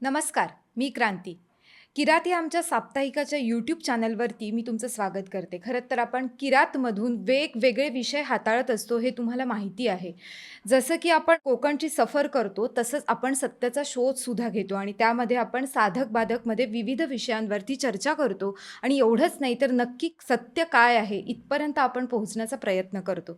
नमस्कार, मी क्रांती. किरात या आमच्या साप्ताहिकाच्या यूट्यूब चॅनलवरती मी तुमचं स्वागत करते. खरं तर आपण किरातमधून वेगवेगळे विषय हाताळत असतो हे तुम्हाला माहिती आहे. जसं की आपण कोकणची सफर करतो तसंच आपण सत्याचा शोधसुद्धा घेतो आणि त्यामध्ये आपण साधक-बाधकमध्ये विविध विषयांवरती चर्चा करतो आणि एवढंच नाही तर नक्की सत्य काय आहे इथपर्यंत आपण पोहोचण्याचा प्रयत्न करतो.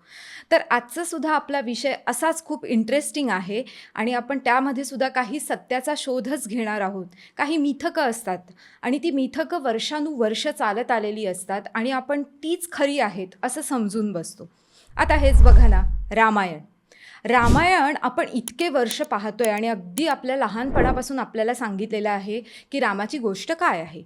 तर आजचा सुद्धा आपला विषय असाच खूप इंटरेस्टिंग आहे आणि आपण त्यामध्ये सुद्धा काही सत्याचा शोधच घेणार आहोत. काही मिथकं असतात आणि ती मिथकं वर्षानुवर्ष चालत आलेली असतात आणि आपण तीच खरी आहेत असं समजून बसतो. आता हेच बघा ना, रामायण. रामायण आपण इतके वर्ष पाहतोय आणि अगदी आपल्या लहानपणापासून आपल्याला सांगितलेलं आहे की रामाची गोष्ट काय आहे.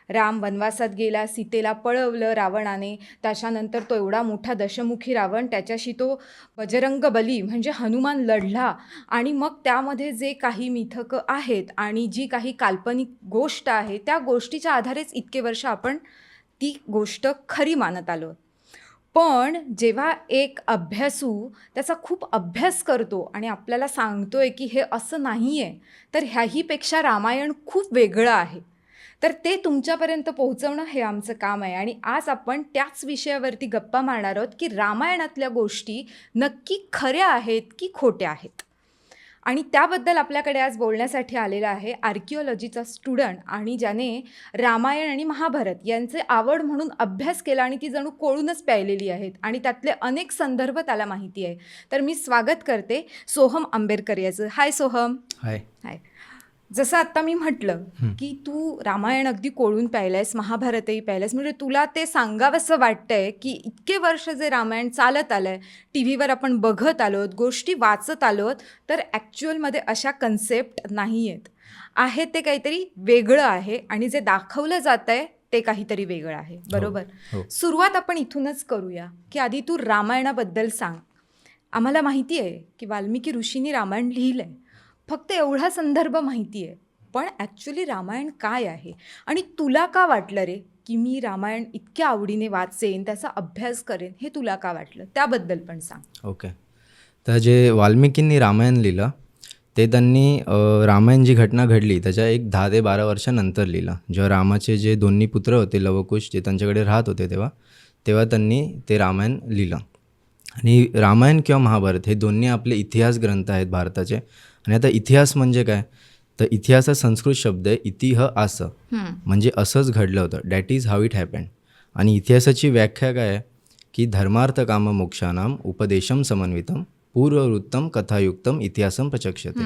राम वनवासात गेला, सीतेला पळवलं रावणाने. त्याच्यानंतर तो एवढा मोठा दशमुखी रावण, त्याच्याशी तो बजरंग बली म्हणजे हनुमान लढला आणि मग त्यामध्ये जे काही मिथकं आहेत आणि जी काही काल्पनिक गोष्ट आहे त्या गोष्टीच्या आधारेच इतके वर्ष आपण ती गोष्ट खरी मानत आलो. पण जेव्हा एक अभ्यासू त्याचा खूप अभ्यास करतो आणि आपल्याला सांगतोय की हे असं नाही आहे, तर ह्याहीपेक्षा रामायण खूप वेगळं आहे, तर ते तुमच्यापर्यंत पोहोचवणं हे आमचं काम आहे. आणि आज आपण त्याच विषयावरती गप्पा मारणार आहोत की रामायणातल्या गोष्टी नक्की खऱ्या आहेत की खोट्या आहेत. आणि त्याबद्दल आपल्याकडे आज बोलण्यासाठी आलेला आहे आर्किओलॉजीचा स्टुडंट आणि ज्याने रामायण आणि महाभारत यांचे आवड म्हणून अभ्यास केला आणि ती जणू कोळूनच प्यायलेली आहेत आणि त्यातले अनेक संदर्भ त्याला माहिती आहे. तर मी स्वागत करते सोहम आंबेडकर याचं. हाय सोहम. हाय. हाय. जसं आत्ता मी म्हटलं की तू रामायण अगदी कोळून प्यायलंयस, महाभारतही प्यायलंयस, म्हणजे तुला ते सांगावंसं वाटतंय की इतके वर्ष जे रामायण चालत आलंय, टी व्हीवर आपण बघत आलोत, गोष्टी वाचत आलोत, तर ॲक्च्युअलमध्ये अशा कन्सेप्ट नाही आहेत. आहे ते काहीतरी वेगळं आहे आणि जे दाखवलं जातं आहे ते काहीतरी वेगळं आहे, बरोबर? हो. सुरुवात आपण इथूनच करूया की आधी तू रामायणाबद्दल सांग. आम्हाला माहिती आहे की वाल्मिकी ऋषींनी रामायण लिहिलं आहे, फक्त एवढा संदर्भ माहिती आहे, पण ॲक्च्युली रामायण काय आहे आणि तुला का वाटलं रे की मी रामायण इतक्या आवडीने वाचेन, त्याचा अभ्यास करेन, हे तुला का वाटलं त्याबद्दल पण सांग. ओके. तर जे वाल्मिकींनी रामायण लिहिलं ते त्यांनी रामायण जी घटना घडली त्याच्या एक 10 ते 12 वर्षानंतर लिहिलं. जेव्हा रामाचे जे दोन्ही पुत्र होते लवकुश, जे त्यांच्याकडे राहत होते तेव्हा त्यांनी ते रामायण लिहिलं. आणि रामायण किंवा महाभारत हे दोन्ही आपले इतिहास ग्रंथ आहेत भारताचे. आणि आता इतिहास म्हणजे काय, तर इतिहास हा संस्कृत शब्द आहे, इतिह आस, म्हणजे असंच घडलं होतं, that is how it happen. आणि इतिहासाची व्याख्या काय आहे की धर्मार्थ काम मोक्षानाम उपदेशम समन्वितम पूर्ववृत्तम कथायुक्तम इतिहासम प्रचक्षते.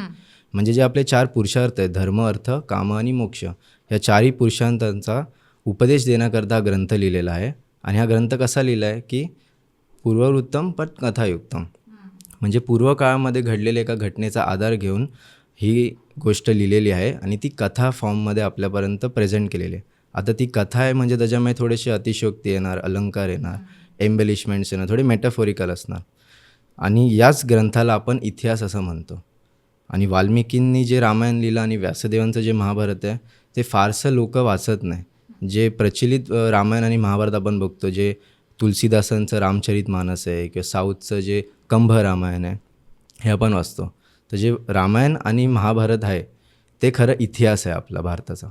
म्हणजे जे आपले 4 पुरुषार्थ आहेत, धर्म, अर्थ, काम आणि मोक्ष, या 4ही पुरुषार्थांचा उपदेश देण्याकरता ग्रंथ लिहिलेला आहे. आणि हा ग्रंथ कसा लिहिला आहे की पूर्ववृत्तम पण कथायुक्तम, म्हणजे पूर्वकाळामध्ये घडलेल्या एका घटनेचा आधार घेऊन ही गोष्ट लिहिलेली आहे आणि ती कथा फॉर्ममध्ये आपल्यापर्यंत प्रेझेंट केलेली आहे. आता ती कथा आहे म्हणजे त्याच्यामध्ये थोडेसे अतिशयोक्ती येणार, अलंकार येणार, एम्बेलिशमेंट्स येणार, थोडे मेटाफोरिकल असणार. आणि याच ग्रंथाला आपण इतिहास असं म्हणतो. आणि वाल्मिकींनी जे रामायण लिहिलं आणि व्यासदेवांचं जे महाभारत आहे ते फारसं लोक वाचत नाही. जे प्रचलित रामायण आणि महाभारत आपण बघतो, जे तुलसीदासांचं रामचरितमानस आहे किंवा साऊथचं जे कंभ रामायण आहे हे आपण वाचतो. तर जे रामायण आणि महाभारत आहे ते खरं इतिहास आहे आपला भारताचा.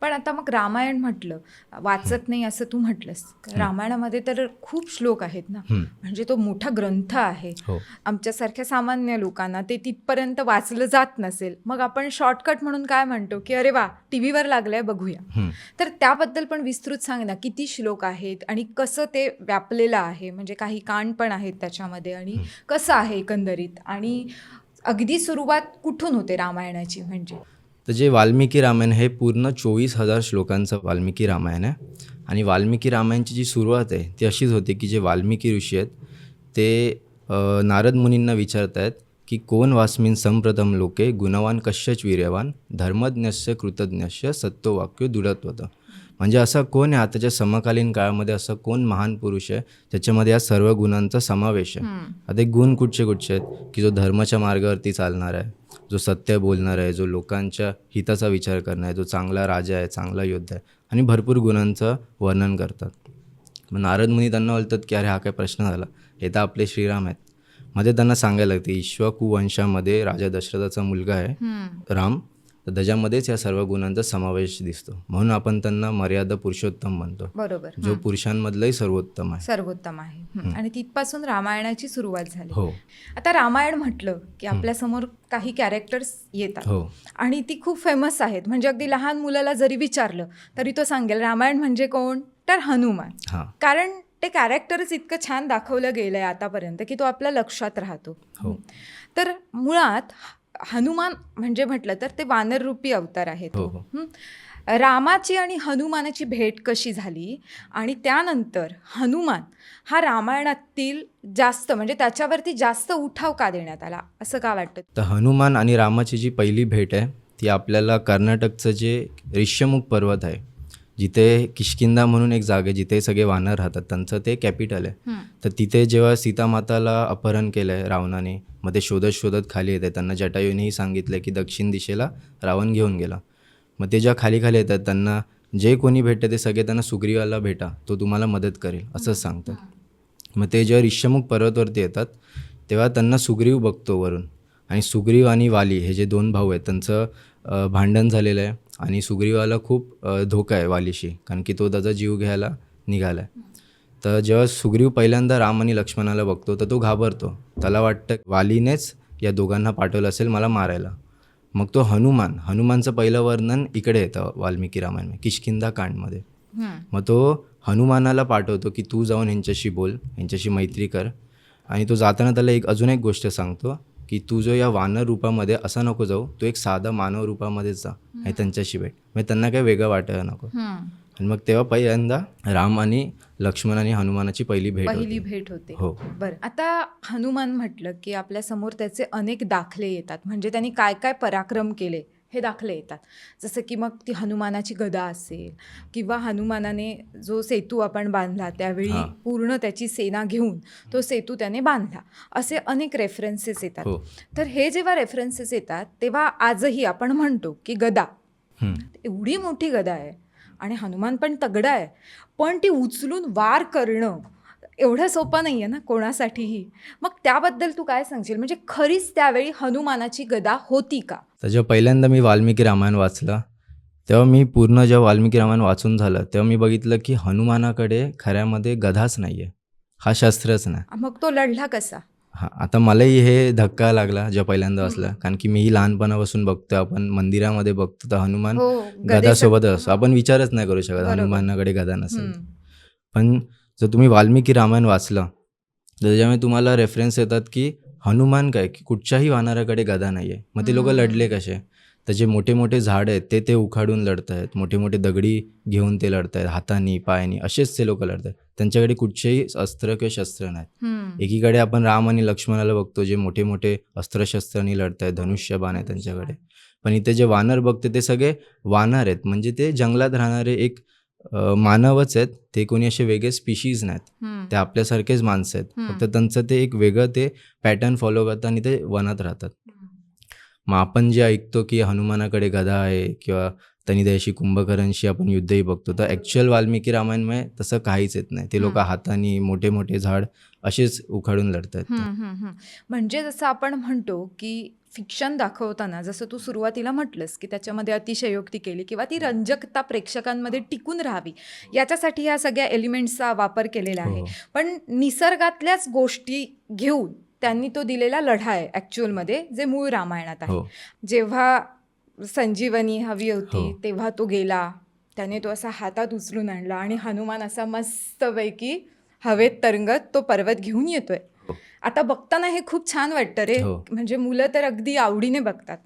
पण आता मग रामायण म्हटलं, वाचत नाही असं तू म्हटलंस, रामायणामध्ये तर खूप श्लोक आहेत ना, म्हणजे तो मोठा ग्रंथ आहे. आमच्यासारख्या सामान्य लोकांना ते तिथपर्यंत वाचलं जात नसेल, मग आपण शॉर्टकट म्हणून काय म्हणतो की अरे वा टी व्हीवर लागलंय बघूया. तर त्याबद्दल पण विस्तृत सांग ना, किती श्लोक आहेत आणि कसं ते व्यापलेलं आहे, म्हणजे काही कांड पण आहेत त्याच्यामध्ये आणि कसं आहे एकंदरीत, आणि अगदी सुरुवात कुठून होते रामायणाची. म्हणजे तर जे वाल्मिकी रामायण हे पूर्ण 24,000 श्लोकांचं वाल्मिकी रामायण आहे. आणि वाल्मिकी रामायणची जी सुरुवात आहे ती अशीच होती की जे वाल्मिकी ऋषी आहेत ते नारद मुनींना विचारत आहेत की कोण वास्मिन संप्रथम लोके गुणवान कश्यच वीर्यवान धर्मज्ञस्य कृतज्ञस्य सत्तो वाक्यो दृढत्वत. म्हणजे असं कोण आहे आताच्या समकालीन काळामध्ये, असं कोण महान पुरुष आहे ज्याच्यामध्ये या सर्व गुणांचा समावेश आहे. आता गुण कुठचे आहेत की जो धर्माच्या मार्गावरती चालणार आहे, जो सत्य बोलणार आहे, जो लोकांच्या हिताचा विचार करणार आहे, जो चांगला राजा आहे, चांगला योद्धा आहे, आणि भरपूर गुणांचं वर्णन करतात. मग नारद मुनी त्यांना बोलतात की अरे हा काय प्रश्न झाला, हे तर आपले श्रीराम आहेत. मध्ये त्यांना सांगायला लागते इक्ष्वाकू वंशामध्ये राजा दशरथाचा मुलगा आहे राम, तर त्याच्यामध्येच या सर्व गुणांचा समावेश दिसतो. म्हणून आपण त्यांना मर्यादा पुरुषोत्तम म्हणतो, बरोबर. जो पुरुषांमधलाही सर्वोत्तम आहे. सर्वोत्तम आहे. आणि तिथपासून रामायणाची सुरुवात झाली. हो आता रामायण म्हटलं की आपल्यासमोर काही कॅरेक्टर्स येतात हो आणि ती खूप फेमस आहेत. म्हणजे अगदी लहान मुलाला जरी विचारलं तरी तो सांगेल रामायण म्हणजे कोण, तर हनुमान. हां कारण ते कॅरेक्टरच इतकं छान दाखवलं गेलं आहे आतापर्यंत की तो आपल्या लक्षात राहतो. हो तर मुळात हनुमान म्हणजे म्हटलं तर ते वानररूपी अवतार आहेत. हो हो रामाची आणि हनुमानाची भेट कशी झाली आणि त्यानंतर हनुमान हा रामायणातील जास्त म्हणजे त्याच्यावरती जास्त उठाव का देण्यात आला असं का वाटतं? तर हनुमान आणि रामाची जी पहिली भेट आहे ती आपल्याला कर्नाटकचं जे ऋष्यमुख पर्वत आहे, जिथे किष्किंधा म्हणून एक जागा आहे जिथे सगळे वानर राहतात, त्यांचं ते कॅपिटल आहे. तर तिथे जेव्हा सीतामाताला अपहरण केलं आहे रावणाने, मग ते शोधत शोधत खाली येते, त्यांना जटायूनेही सांगितलं की दक्षिण दिशेला रावण घेऊन गेला. मग ते जेव्हा खाली खाली येतात त्यांना जे कोणी भेटतं ते सगळे त्यांना सुग्रीवाला भेटा, तो तुम्हाला मदत करेल असंच सांगतात. मग ते जेव्हा ऋष्यमुख पर्वतवरती येतात तेव्हा त्यांना सुग्रीव बघतो वरून, आणि सुग्रीव आणि वाली हे जे दोन भाऊ आहेत त्यांचं भांडण झालेलं आहे आणि सुग्रीवाला खूप धोका आहे वालीशी, कारण की तो त्याचा जीव घ्यायला निघाला आहे. तर जेव्हा सुग्रीव पहिल्यांदा राम आणि लक्ष्मणाला बघतो तर तो घाबरतो, त्याला वाटतं वालीनेच या दोघांना पाठवलं असेल मला मारायला. मग तो हनुमानचं पहिलं वर्णन इकडे येतं वाल्मिकी रामायण किष्किंधा कांडमध्ये. मग तो हनुमानाला पाठवतो की तू जाऊन ह्यांच्याशी बोल, ह्यांच्याशी मैत्री कर, आणि तो जाताना त्याला एक गोष्ट सांगतो की तू जो या वानर रूपामध्ये असा नको जाऊ, तू एक साधा मानव रूपामध्येच जा आणि त्यांच्याशी भेट, म्हणजे त्यांना काही वेगळं वाटायला नको. आणि मग तेव्हा पहिल्यांदा राम आणि लक्ष्मण आणि हनुमानाची पहिली भेट होते. हो बरं, आता हनुमान म्हटलं की आपल्या समोर त्याचे अनेक दाखले येतात. म्हणजे त्यांनी काय काय पराक्रम केले हे दाखले येतात. जसं की मग ती हनुमानाची गदा असेल किंवा हनुमानाने जो सेतू आपण बांधला त्यावेळी पूर्ण त्याची सेना घेऊन तो सेतू त्याने बांधला, असे अनेक रेफरन्सेस येतात. हो तर हे जेव्हा रेफरन्सेस येतात तेव्हा आजही आपण म्हणतो की गदा एवढी मोठी गदा आहे आणि हनुमान पण तगडा आहे, पण ती उचलून वार करणं एवढं सोपं नाही आहे ना कोणासाठीही. मग त्याबद्दल तू काय सांगशील? म्हणजे खरीच त्यावेळी हनुमानाची गदा होती का? तर जेव्हा पहिल्यांदा मी वाल्मिकी रामायण वाचलं तेव्हा मी पूर्ण जेव्हा वाल्मिकी रामायण वाचून झालं तेव्हा मी बघितलं की हनुमानाकडे खऱ्यामध्ये गदाच नाही आहे, हा शस्त्रच नाही. मग तो लढला कसा? हां, आता मलाही हे धक्का लागला जेव्हा पहिल्यांदा वाचलं, कारण की मीही लहानपणापासून बघतो, आपण मंदिरामध्ये बघतो तर हनुमान गदासोबत असतो, आपण विचारच नाही करू शकत हनुमानाकडे गदा नसेल. पण जर तुम्ही वाल्मिकी रामायण वाचलं तर त्याच्यामुळे तुम्हाला रेफरन्स येतात की हनुमान काय की कुठच्याही वानराकडे गदा नाही आहे. मग ते लोक लढले कसे? तर जे मोठे मोठे झाड आहेत ते उखाडून लढत आहेत, मोठे मोठे दगडी घेऊन ते लढत आहेत, हातानी पायानी असेच ते लोक लढत आहेत. त्यांच्याकडे कुठचेही अस्त्र किंवा शस्त्र नाहीत. एकीकडे आपण राम आणि लक्ष्मणाला बघतो जे मोठे मोठे अस्त्रशस्त्रांनी लढत आहेत, धनुष्यबाण आहे त्यांच्याकडे. पण इथे जे वानर बघते ते सगळे वानर आहेत, म्हणजे ते जंगलात राहणारे एक मानवच आहेत, ते कोणी असे वेगळे स्पीशीज नाहीत, ते आपल्यासारखेच माणसं आहेत, फक्त त्यांचं ते एक वेगळं ते पॅटर्न फॉलो करतात आणि ते वनात राहतात. मग आपण जे ऐकतो की हनुमानाकडे गदा आहे किंवा त्यांनी त्याशी कुंभकर्णशी आपण युद्धही बघतो, तर ॲक्च्युअल वाल्मिकी रामायणमध्ये तसं काहीच येत नाही. ते लोक हाताने मोठे मोठे झाड असेच उखाडून लढतात. म्हणजे जसं आपण म्हणतो की फिक्शन दाखवताना जसं तू सुरुवातीला म्हटलंस की त्याच्यामध्ये अतिशयोक्ती केली किंवा ती रंजकता प्रेक्षकांमध्ये टिकून राहावी याच्यासाठी ह्या सगळ्या एलिमेंट्सचा वापर केलेला आहे. पण निसर्गातल्याच गोष्टी घेऊन त्यांनी तो दिलेला लढा आहे ॲक्च्युअलमध्ये, जे मूळ रामायणात आहे. जेव्हा संजीवनी हवी होती तेव्हा तो गेला, त्याने तो असा हातात उचलून आणला आणि हनुमान असा मस्तपैकी हवेत तरंगत तो पर्वत घेऊन येतोय. आता बघताना हे खूप छान वाटतं रे, म्हणजे मुलं तर अगदी आवडीने बघतात.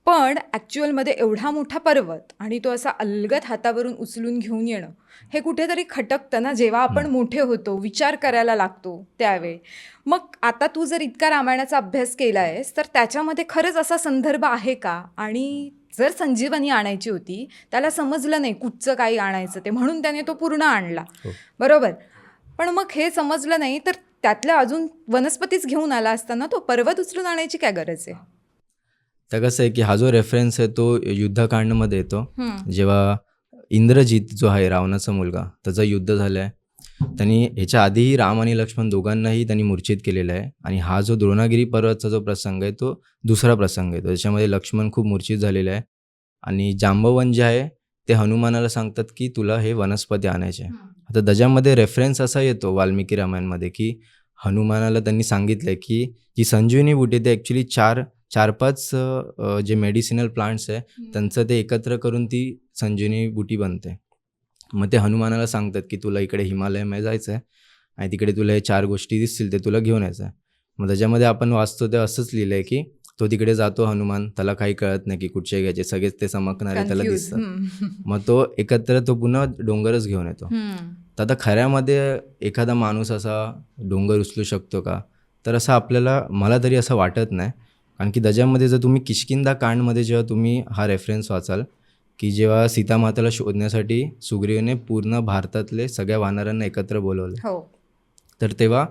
पण ॲक्च्युअलमध्ये एवढा मोठा पर्वत आणि तो असा अलगद हातावरून उचलून घेऊन येणं हे कुठेतरी खटकतं ना, जेव्हा आपण मोठे होतो, विचार करायला लागतो त्यावेळी. मग आता तू जर इतका रामायणाचा अभ्यास केला आहेस तर त्याच्यामध्ये खरंच असा संदर्भ आहे का? आणि जर संजीवनी आणायची होती त्याला समजलं नाही कुठचं काही आणायचं ते, म्हणून त्याने तो पूर्ण आणला, बरोबर. पण मग हे समजलं नाही तर त्यातल्या अजून वनस्पतीच घेऊन आला असताना तो पर्वत उचलून आणायची काय गरज आहे? तर कसं आहे की हा जो रेफरन्स आहे तो युद्धकांडमध्ये येतो, जेव्हा इंद्रजित जो आहे रावणाचा मुलगा त्याचं युद्ध झालं आहे. त्यांनी ह्याच्या आधीही राम आणि लक्ष्मण दोघांनाही त्यांनी मूर्छित केलेला आहे, आणि हा जो द्रोणागिरी पर्वतचा जो प्रसंग आहे तो दुसरा प्रसंग आहे, त्याच्यामध्ये लक्ष्मण खूप मूर्छित झालेला आहे आणि जांबवन जे आहे ते हनुमानाला सांगतात की तुला हे वनस्पती आणायचे. आता त्याच्यामध्ये रेफरन्स असा येतो वाल्मिकी रामायणमध्ये की हनुमानाला त्यांनी सांगितलं की जी संजीवनी बुटी ते ॲक्च्युली चार पाच जे मेडिसिनल प्लांट्स आहे त्यांचं ते एकत्र करून ती संजीवनी बुटी बनते. मग ते हनुमानाला सांगतात की तुला इकडे हिमालयामध्ये जायचं आहे आणि तिकडे तुला हे 4 गोष्टी दिसतील ते तुला घेऊन यायचं आहे. मग त्याच्यामध्ये आपण वाचतो ते असंच लिहिलं आहे की तो तिकडे जातो हनुमान, त्याला काही कळत नाही की कुठचे घ्यायचे, सगळेच ते चमकणारे त्याला कन्फ्यूज. दिसतात. मग तो एकत्र तो पुन्हा डोंगरच घेऊन येतो. तर आता खऱ्यामध्ये एखादा माणूस असा डोंगर उचलू शकतो का? तर असं आपल्याला, मला तरी असं वाटत नाही. कारण की त्याच्यामध्ये जर तुम्ही किष्किंधा कांडमध्ये जेव्हा तुम्ही हा रेफरन्स वाचाल की जेव्हा सीतामाताला शोधण्यासाठी सुग्रीवने पूर्ण भारतातले सगळ्या वानरांना एकत्र बोलवले, हो. तर तेव्हा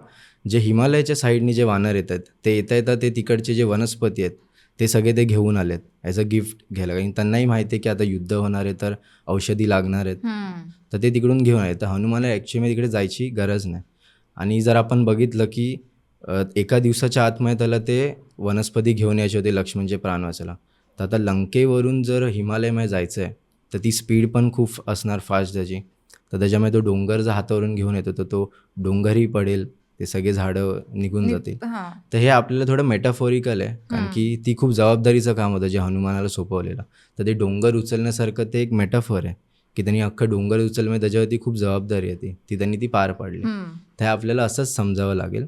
जे हिमालयाच्या साईडनी जे वानर येतात ते येता ते तिकडचे जे वनस्पती आहेत ते सगळे ते घेऊन आलेत ॲज अ गिफ्ट घ्यायला. कारण त्यांनाही माहिती आहे की आता युद्ध होणार आहे तर औषधी लागणार आहेत, तर ते तिकडून घेऊन आले. तर हनुमानला ॲक्च्युअली तिकडे जायची गरज नाही. आणि जर आपण बघितलं की एका दिवसाच्या आतमध्ये त्याला ते वनस्पती घेऊन यायचे होते लक्ष्मणचे प्राण वाचायला. तर आता लंकेवरून जर हिमालयामध्ये जायचं आहे तर ती स्पीड पण खूप असणार फास्ट त्याची. तर त्याच्यामुळे तो डोंगर जर हातावरून घेऊन येतो तर तो डोंगरही पडेल, ते सगळे झाडं निघून जातील. तर हे आपल्याला थोडं मेटाफोरिकल आहे, कारण की ती खूप जबाबदारीचं काम होतं जे हनुमानाला सोपवलेलं. तर ते डोंगर उचलण्यासारखं ते एक मेटाफोर आहे की त्यांनी अख्खं डोंगर उचलण्यामध्ये त्याच्यावरती खूप जबाबदारी आहे ती त्यांनी ती पार पाडली. तर हे आपल्याला असंच समजावं लागेल.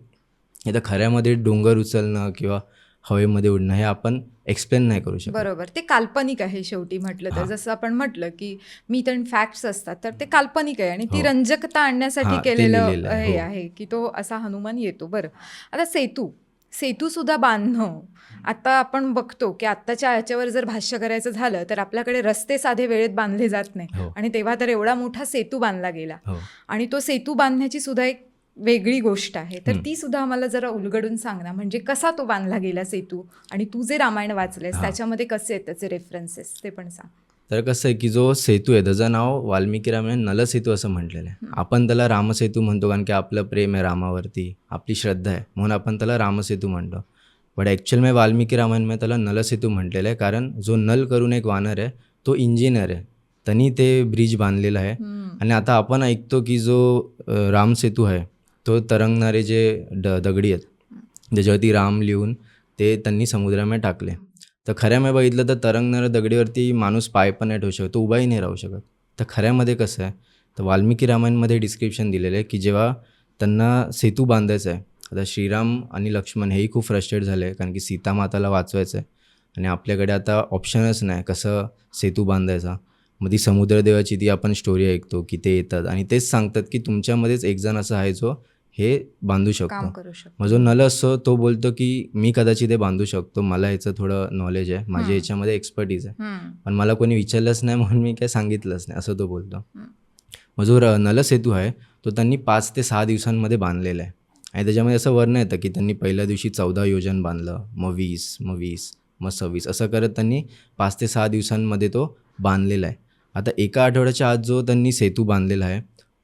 आता खऱ्यामध्ये डोंगर उचलणं किंवा हवेमध्ये उडणं हे आपण एक्सप्लेन नाही करू शकत. बरोबर. ते काल्पनिक आहे शेवटी म्हटलं तर. जसं आपण म्हटलं की मिथ अँड फॅक्ट्स असतात तर ते काल्पनिक आहे आणि ती रंजकता आणण्यासाठी ते केलेलं लिहिलेलं आहे. हे आहे की तो असा हनुमान येतो. बरं, आता सेतू सुद्धा बांधणं, आता आपण बघतो की आत्ताच्या ह्याच्यावर जर भाष्य करायचं झालं तर आपल्याकडे रस्ते साधे वेळेत बांधले जात नाही. हो. आणि तेव्हा तर एवढा मोठा सेतू बांधला गेला. हो. आणि तो सेतू बांधण्याची सुद्धा एक वेगळी गोष्ट आहे. तर ती सुद्धा आम्हाला जरा उलगडून सांग ना, म्हणजे कसा तो बांधला गेला सेतू, आणि तू जे रामायण वाचलेस त्याच्यामध्ये कसे आहेत त्याचे रेफरन्सेस ते पण सांग. तर कसं आहे की जो सेतू आहे त्याचं नाव वाल्मिकी रामायण नलसेतू असं म्हटलेलं आहे. आपण त्याला रामसेतू म्हणतो कारण की आपलं प्रेम आहे रामावरती, आपली श्रद्धा आहे म्हणून आपण त्याला रामसेतू म्हणतो. बट ॲक्च्युअलमध्ये वाल्मिकी रामायणमध्ये त्याला नलसेतू म्हटलेलं आहे, कारण जो नल करून एक वानर आहे तो इंजिनियर आहे, त्यांनी ते ब्रिज बांधलेलं आहे. आणि आता आपण ऐकतो की जो रामसेतू आहे तो तरंगणारे जे दगडी आहेत ज्याच्यावरती राम लिहून ते त्यांनी समुद्रामध्ये टाकले. तर खऱ्यामध्ये बघितलं तर तरंगणाऱ्या दगडीवरती माणूस पाय पण नाही ठेवू शकत, तो उभाही नाही राहू शकत. तर खऱ्यामध्ये कसं आहे, तर वाल्मिकी रामायणमध्ये डिस्क्रिप्शन दिलेलं आहे की जेव्हा त्यांना सेतू बांधायचा आहे, आता श्रीराम आणि लक्ष्मण हेही खूप फ्रस्ट्रेट झाले कारण की सीतामाताला वाचवायचं आहे आणि आपल्याकडे आता ऑप्शनच नाही कसं सेतू बांधायचा. मग ती समुद्रदेवाची ती आपण स्टोरी ऐकतो की ते येतात आणि तेच सांगतात की तुमच्यामध्येच एक जण असं आहे जो हे बांधू काम शकतो. करू शकतो. मग जो नल असतो तो बोलतो की मी कदाचित हे बांधू शकतो, मला ह्याचं थोडं नॉलेज आहे, माझ्या ह्याच्यामध्ये एक्सपर्टीज आहे, पण मला कोणी विचारलंच नाही म्हणून मी काय सांगितलंच नाही, असं तो बोलतो. मग जो नलसेतू आहे तो त्यांनी 5 ते 6 दिवसांमध्ये बांधलेला आहे. आणि त्याच्यामध्ये असं वर्णन येतं की त्यांनी पहिल्या दिवशी 14 योजन बांधलं, मग 20, मग 20, मग 26 असं करत त्यांनी 5 ते 6 दिवसांमध्ये तो बांधलेला आहे. आता एका आठवड्याच्या आत जो त्यांनी सेतू बांधलेला आहे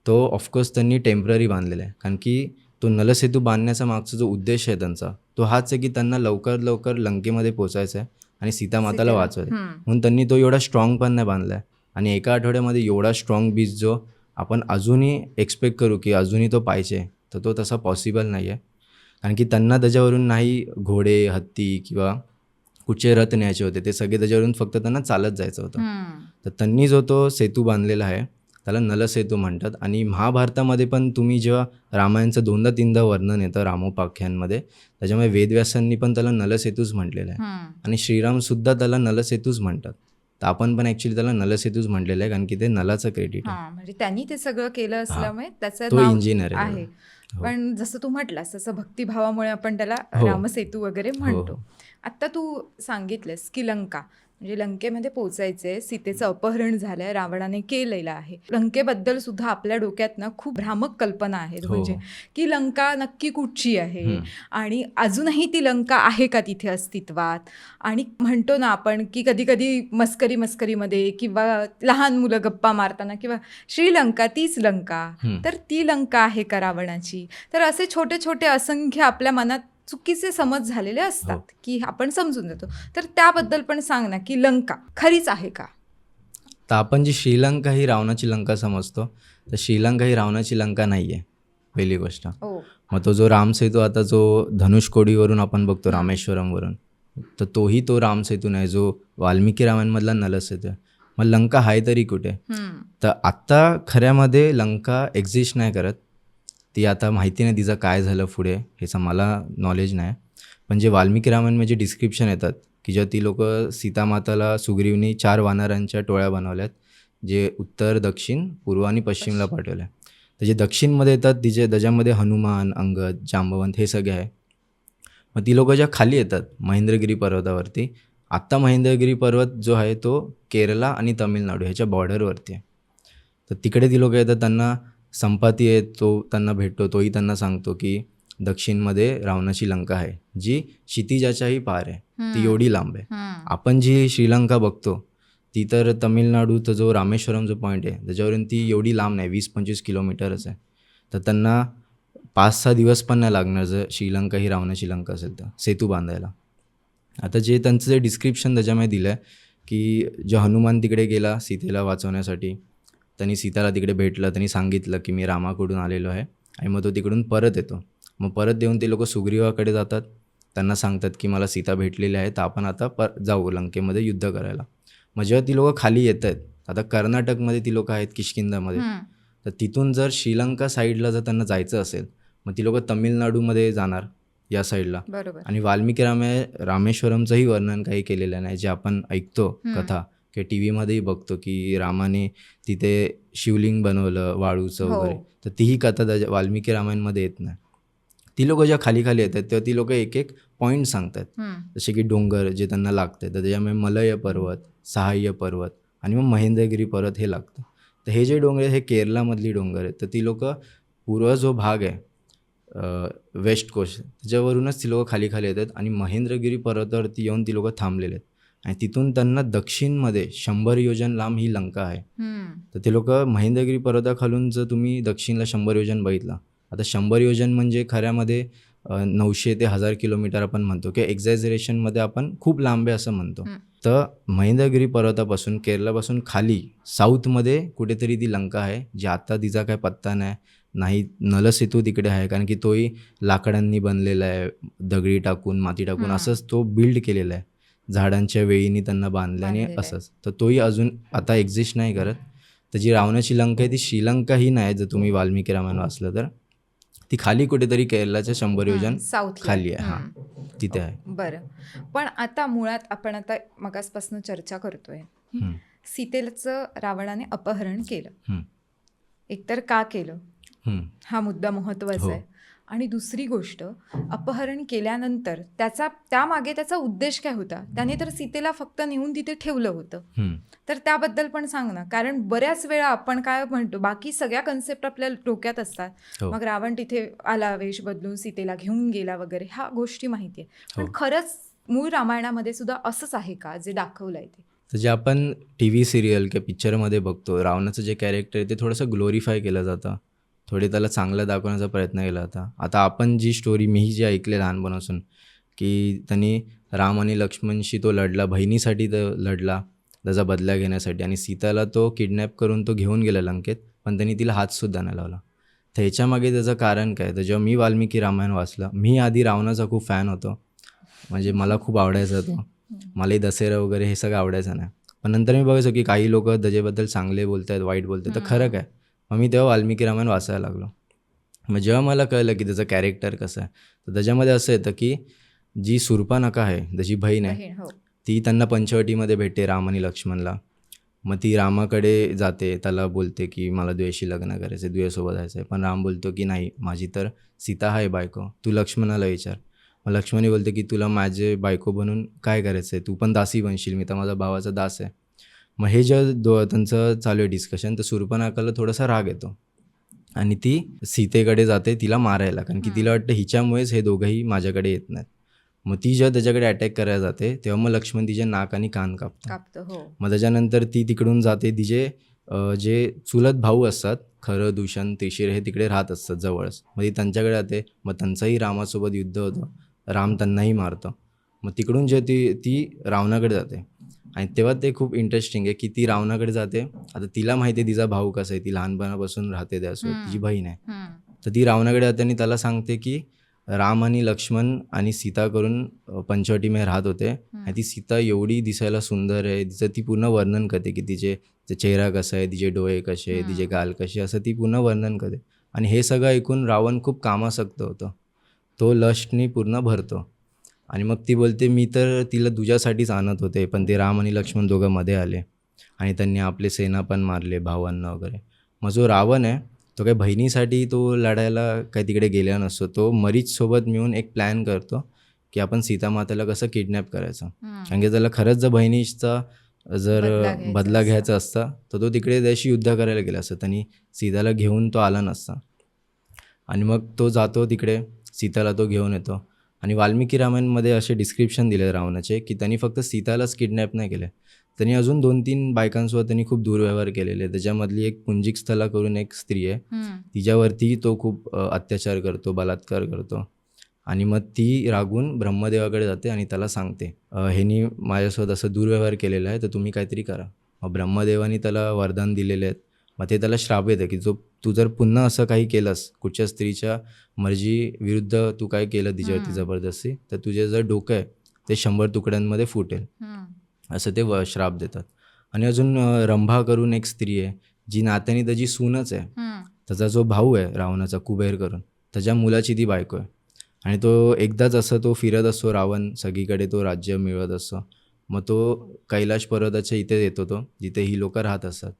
तो ऑफकोर्स त्यांनी टेम्पररी बांधलेला आहे, कारण की तो नलसेतू बांधण्याचा मागचा जो उद्देश आहे त्यांचा तो हाच आहे की त्यांना लवकर लंकेमध्ये पोचायचं आहे आणि सीतामाताला वाचवायचं आहे. म्हणून त्यांनी तो एवढा स्ट्रॉंग पण नाही बांधला आहे. आणि एका आठवड्यामध्ये एवढा स्ट्रॉंग बीच जो आपण अजूनही एक्सपेक्ट करू की अजूनही तो पाहिजे, तर तो तसा पॉसिबल नाही आहे. कारण की त्यांना त्याच्यावरून नाही घोडे, हत्ती किंवा कुठचे रथ न्यायचे होते, ते सगळे त्याच्यावरून फक्त त्यांना चालत जायचं होतं. तर त्यांनी जो तो सेतू बांधलेला आहे त्याला नलसेतू म्हणतात. आणि महाभारतामध्ये पण तुम्ही जेव्हा रामायणचं 2दा-3दा वर्णन येतं रामोपाख्यांमध्ये, त्याच्यामुळे वेदव्यासांनी पण त्याला नलसेतूच म्हटलेलं आहे आणि श्रीरामसुद्धा त्याला नलसेतूच म्हणतात. तर आपण पण ॲक्च्युली त्याला नलसेतूच म्हटलेलं आहे कारण की ते नलाचं क्रेडिट आहे. म्हणजे त्यांनी ते सगळं केलं असल्यामुळे त्याचं तो नाव इंजिनियर आहे. आहे. पण जसं तू म्हटलास तसं भक्तिभावामुळे आपण त्याला हो. रामसेतू वगैरे म्हणतो. आत्ता तू सांगितलंस की लंका, म्हणजे लंकेमध्ये पोचायचंय, सीतेचं अपहरण झालंय, रावणाने केलेलं आहे. लंकेबद्दल सुद्धा आपल्या डोक्यात ना खूप भ्रामक कल्पना आहेत, म्हणजे की लंका नक्की कुठची आहे आणि अजूनही ती लंका आहे का तिथे अस्तित्वात. आणि म्हणतो ना आपण की कधी कधी मस्करीमध्ये किंवा लहान मुलं गप्पा मारताना किंवा श्रीलंका तीच लंका, तर ती लंका आहे का रावणाची. तर असे छोटे छोटे असंख्य आपल्या मनात चुकीचे समज झालेले हो. असतात की आपण समजून जातो. तर त्याबद्दल पण सांग ना, की लंका खरीच आहे का? तर आपण जी श्रीलंका ही रावणाची लंका समजतो, तर श्रीलंका ही रावणाची लंका नाही आहे, पहिली गोष्ट. ओ. मग तो जो रामसेतू आता जो धनुषकोडीवरून आपण बघतो, हं. रामेश्वरमवरून, तर तोही तो रामसेतू नाही जो वाल्मिकी रामायणमधला नलसेतू आहे. मग लंका आहे तरी कुठे? हं. तर आत्ता खऱ्यामध्ये लंका एक्झिस्ट नाही करत. ती आता माहिती नाही तिचं काय झालं पुढे, ह्याचं मला नॉलेज नाही. पण जे वाल्मिकी रामायणमध्ये डिस्क्रिप्शन येतात, की जेव्हा ती लोकं सीतामाताला सुग्रीवनी 4 वानरांच्या टोळ्या बनवल्यात, जे उत्तर, दक्षिण, पूर्व आणि पश्चिमला पाठवल्या. तर जे दक्षिणमध्ये येतात त्याच्यामध्ये हनुमान, अंगद, जांबवंत हे सगळे आहे. मग ती लोकं ज्या खाली येतात महेंद्रगिरी पर्वतावरती, आत्ता महेंद्रगिरी पर्वत जो आहे तो केरला आणि तमिळनाडू ह्याच्या बॉर्डरवरती आहे. तर तिकडे ती लोकं येतात, त्यांना संपाती आहे तो त्यांना भेटतो, तोही त्यांना सांगतो की दक्षिणमध्ये रावणाची लंका आहे, जी क्षितिजाच्याही पार आहे, ती एवढी लांब आहे. आपण जी श्रीलंका बघतो ती तर तमिळनाडूचा जो रामेश्वरम जो पॉईंट आहे त्याच्यावरून ती एवढी लांब नाही, 20-25 किलोमीटरच आहे. तर त्यांना 5-6 दिवस पण नाही लागणार जर श्रीलंका ही रावणाची लंका असेल तर सेतू बांधायला. आता जे त्यांचं जे डिस्क्रिप्शन त्याच्यामध्ये दिलं आहे की जो हनुमान तिकडे गेला सीतेला वाचवण्यासाठी, त्यांनी सीताला तिकडे भेटलं, त्यांनी सांगितलं की मी रामाकडून आलेलो आहे आणि मग तो तिकडून परत येतो. मग परत येऊन ते लोकं सुग्रीवाकडे जातात, त्यांना सांगतात की मला सीता भेटलेली आहे, तर आपण आता जाऊ लंकेमध्ये युद्ध करायला. मग जेव्हा ती लोकं खाली येत आहेत, आता कर्नाटकमध्ये ती लोकं आहेत किष्किंधामध्ये, तर तिथून जर श्रीलंका साईडला जर त्यांना जायचं असेल मग ती लोकं तमिळनाडूमध्ये जाणार या साईडला. बरोबर. आणि वाल्मिकी रामेश्वरमचंही वर्णन काही केलेलं नाही, जे आपण ऐकतो कथा किंवा टी व्हीमध्येही बघतो की रामाने तिथे शिवलिंग बनवलं वाळूचं हो. वगैरे, तर तीही कथा त्याच्या वाल्मिकी रामायणमध्ये येत नाही. ती लोकं जेव्हा खाली खाली येतात तेव्हा ती लोकं एक एक पॉईंट सांगतात, जसे की डोंगर जे त्यांना लागते, तर त्याच्यामुळे मलय पर्वत, सहाय्य पर्वत आणि मग महेंद्रगिरी पर्वत हे लागतं. तर हे जे डोंगर हे केरलामधली डोंगर आहेत. तर ती लोकं पूर्व जो भाग आहे वेस्ट कोस्ट त्याच्यावरूनच ती लोकं खाली खाली येतात आणि महेंद्रगिरी पर्वतावरती येऊन ती लोकं थांबलेले आहेत आणि तिथून त्यांना दक्षिणमध्ये 100 योजन लांब ही लंका आहे. तर ते लोकं महेंद्रगिरी पर्वताखालून जर तुम्ही दक्षिणला 100 योजन बघितला, आता 100 योजन म्हणजे खऱ्यामध्ये 900 ते 1000 किलोमीटर आपण म्हणतो किंवा एक्झॅजरेशनमध्ये आपण खूप लांब आहे असं म्हणतो. तर महेंद्रगिरी पर्वतापासून केरलापासून खाली साऊथमध्ये कुठेतरी ती लंका आहे, जी आता तिचा काय पत्ता नाही. नलसेतू तिकडे आहे, कारण की तोही लाकडांनी बनलेला आहे, दगडी टाकून माती टाकून असंच तो बिल्ड केलेला आहे, झाडांच्या वेळीने त्यांना बांधलं आणि बांधलेलं आहे. असंच. तर तोही अजून आता एक्झिस्ट नाही करत. तर जी रावणाची लंका आहे ती श्रीलंका ही नाही, जर तुम्ही वाल्मिकी रामायण वाचलं तर ती खाली कुठेतरी केरलाच्या 100 योजन साऊथला. खाली आहे. हां, तिथे आहे. बरं. पण आता मुळात आपण आता मगासपासून चर्चा करतोय, सीतेचं रावणाने अपहरण केलं. एकतर का केलं हा मुद्दा महत्त्वाचा आहे. आणि दुसरी गोष्ट, अपहरण केल्यानंतर त्यामागे त्याचा उद्देश काय होता? त्याने तर सीतेला फक्त नेऊन तिथे ठेवलं होतं. तर त्याबद्दल पण सांग ना, कारण बऱ्याच वेळा आपण काय म्हणतो, बाकी सगळ्या कन्सेप्ट आपल्या डोक्यात असतात. मग रावण तिथे आला, वेश बदलून सीतेला घेऊन गेला वगैरे, ह्या गोष्टी माहिती आहे. पण खरंच मूळ रामायणामध्ये सुद्धा असंच आहे का जे दाखवलंय ते? तर जे आपण टी व्ही सिरियल किंवा पिक्चरमध्ये बघतो, रावणाचं जे कॅरेक्टर आहे ते थोडंसं ग्लोरीफाय केलं जातं, थोडे त्याला चांगलं दाखवण्याचा प्रयत्न केला जाता. आता आपण जी स्टोरी मीही जी ऐकली लहानपणापासून, की त्यांनी राम आणि लक्ष्मणशी तो लढला, बहिणीसाठी तो लढला, त्याचा बदला घेण्यासाठी, आणि सीताला तो किडनॅप करून तो घेऊन गेला लंकेत, पण त्यांनी तिला हातसुद्धा नाही लावला. तर ह्याच्यामागे त्याचं कारण काय? तर जेव्हा मी वाल्मिकी रामायण वाचलं, मी आधी रावणाचा खूप फॅन होतो, म्हणजे मला खूप आवडायचा तो, मलाही दशेरा वगैरे हे सगळं आवडायचं नाही. पण नंतर मी बघायचो की काही लोक त्याच्याबद्दल चांगले बोलत आहेत, वाईट बोलत आहेत, तर खरं काय? मग मी तेव्हा वाल्मिकी रामायण वाचायला लागलो. मग जेव्हा मला कळलं की त्याचं कॅरेक्टर कसं आहे, तर त्याच्यामध्ये असं येतं की जी शूर्पणखा आहे, त्याची बहीण आहे, ती त्यांना पंचवटीमध्ये भेटते राम आणि लक्ष्मणला. मग ती रामाकडे जाते, त्याला बोलते की मला द्वेषी लग्न करायचं आहे, द्वेषसोबत जायचं आहे. पण राम बोलतो की नाही, माझी तर सीता आहे बायको, तू लक्ष्मणाला विचार. मग लक्ष्मणी बोलते की तुला माझे बायको बनून काय करायचं आहे, तू पण दासी बनशील, मी तर माझा भावाचा दास आहे. मग हे जेव्हा त्यांचं चालू आहे डिस्कशन, तर शूर्पणखाला थोडासा राग येतो आणि ती सीतेकडे जाते तिला मारायला, कारण की तिला वाटतं हिच्यामुळेच हे दोघंही माझ्याकडे येत नाहीत. मग ती जेव्हा त्याच्याकडे अटॅक करायला जाते तेव्हा मग लक्ष्मण तिचे नाक आणि कान कापतो. मग त्याच्यानंतर ती तिकडून जाते, तिचे जे चुलत भाऊ असतात, खरं, दूषण, त्रिशीर, हे तिकडे राहत असतात जवळच. मग ती त्यांच्याकडे जाते, मग त्यांचंही रामासोबत युद्ध होतं. राम त्यांनाही मारतो. मग तिकडून जे ती रावणाकडे जाते आणि तेव्हा ते खूप इंटरेस्टिंग आहे की ती रावणाकडे जाते. आता तिला माहिती आहे तिचा भाऊ कसा आहे, ती लहानपणापासून राहते त्यासोबत, तिची बहीण आहे. तर ती रावणाकडे जाते आणि त्याला सांगते की राम आणि लक्ष्मण आणि सीता करून पंचवटीमध्ये राहत होते आणि ती सीता एवढी दिसायला सुंदर आहे, तिचं ती पूर्ण वर्णन करते की तिचे चेहरा कसा आहे, तिचे डोळे कसे आहे, तिचे गाल कसे, असं ती पूर्ण वर्णन करते. आणि हे सगळं ऐकून रावण खूप कामासक्त होतो, तो लष्टनी पूर्ण भरतो. आणि मग ती बोलते मी तर तिला तुझ्यासाठीच आणत होते, पण ते राम आणि लक्ष्मण दोघं मध्ये आले आणि त्यांनी आपले सेना पण मारले, भावांना वगैरे. मग जो रावण आहे तो काही बहिणीसाठी तो लढायला काही तिकडे गेलेला नसतो, तो मरीचसोबत मिळून एक प्लॅन करतो की आपण सीतामातेला कसं किडनॅप करायचं. कारण की त्याला खरंच जर बहिणीचा जर बदला घ्यायचा असता तर तो तिकडे त्याशी युद्ध करायला गेला असता, त्यांनी सीताला घेऊन तो आला नसता. आणि मग तो जातो तिकडे, सीताला तो घेऊन येतो. आणि वाल्मिकी रामायणमध्ये असे डिस्क्रिप्शन दिले रावणाचे की त्यांनी फक्त सीतालाच किडनॅप नाही केले, त्यांनी अजून 2-3 बायकांसोबत त्यांनी खूप दुर्व्यवहार केलेले. त्याच्यामधली एक पुंजिक स्थला करून एक स्त्री आहे, तिच्यावरती तो खूप अत्याचार करतो, बलात्कार करतो. आणि मग ती रागून ब्रह्मदेवाकडे जाते आणि त्याला सांगते ह्यांनी माझ्यासोबत असं दुर्व्यवहार केलेला आहे, तर तुम्ही काहीतरी करा. मग ब्रह्मदेवानी त्याला वरदान दिलेले आहेत. मग ते त्याला श्राप येतं की तू जर पुन्हा असं काही केलंस, कुठच्या स्त्रीच्या मर्जी विरुद्ध तू काय केलं तिच्यावरती जबरदस्ती, तर तुझे जर डोकं आहे ते 100 तुकड्यांमध्ये फुटेल, असं ते श्राप देतात. आणि अजून रंभा करून एक स्त्री आहे, जी नात्याने त्याची सूनच आहे. त्याचा जो भाऊ आहे रावणाचा कुबेर करून, त्याच्या मुलाची ती बायको आहे. आणि तो एकदाच असं तो फिरत असतो रावण, सगळीकडे तो राज्य मिळवत असतो. मग तो कैलाश पर्वताच्या इथे येतो, तो जिथे ही लोकं राहत असतात.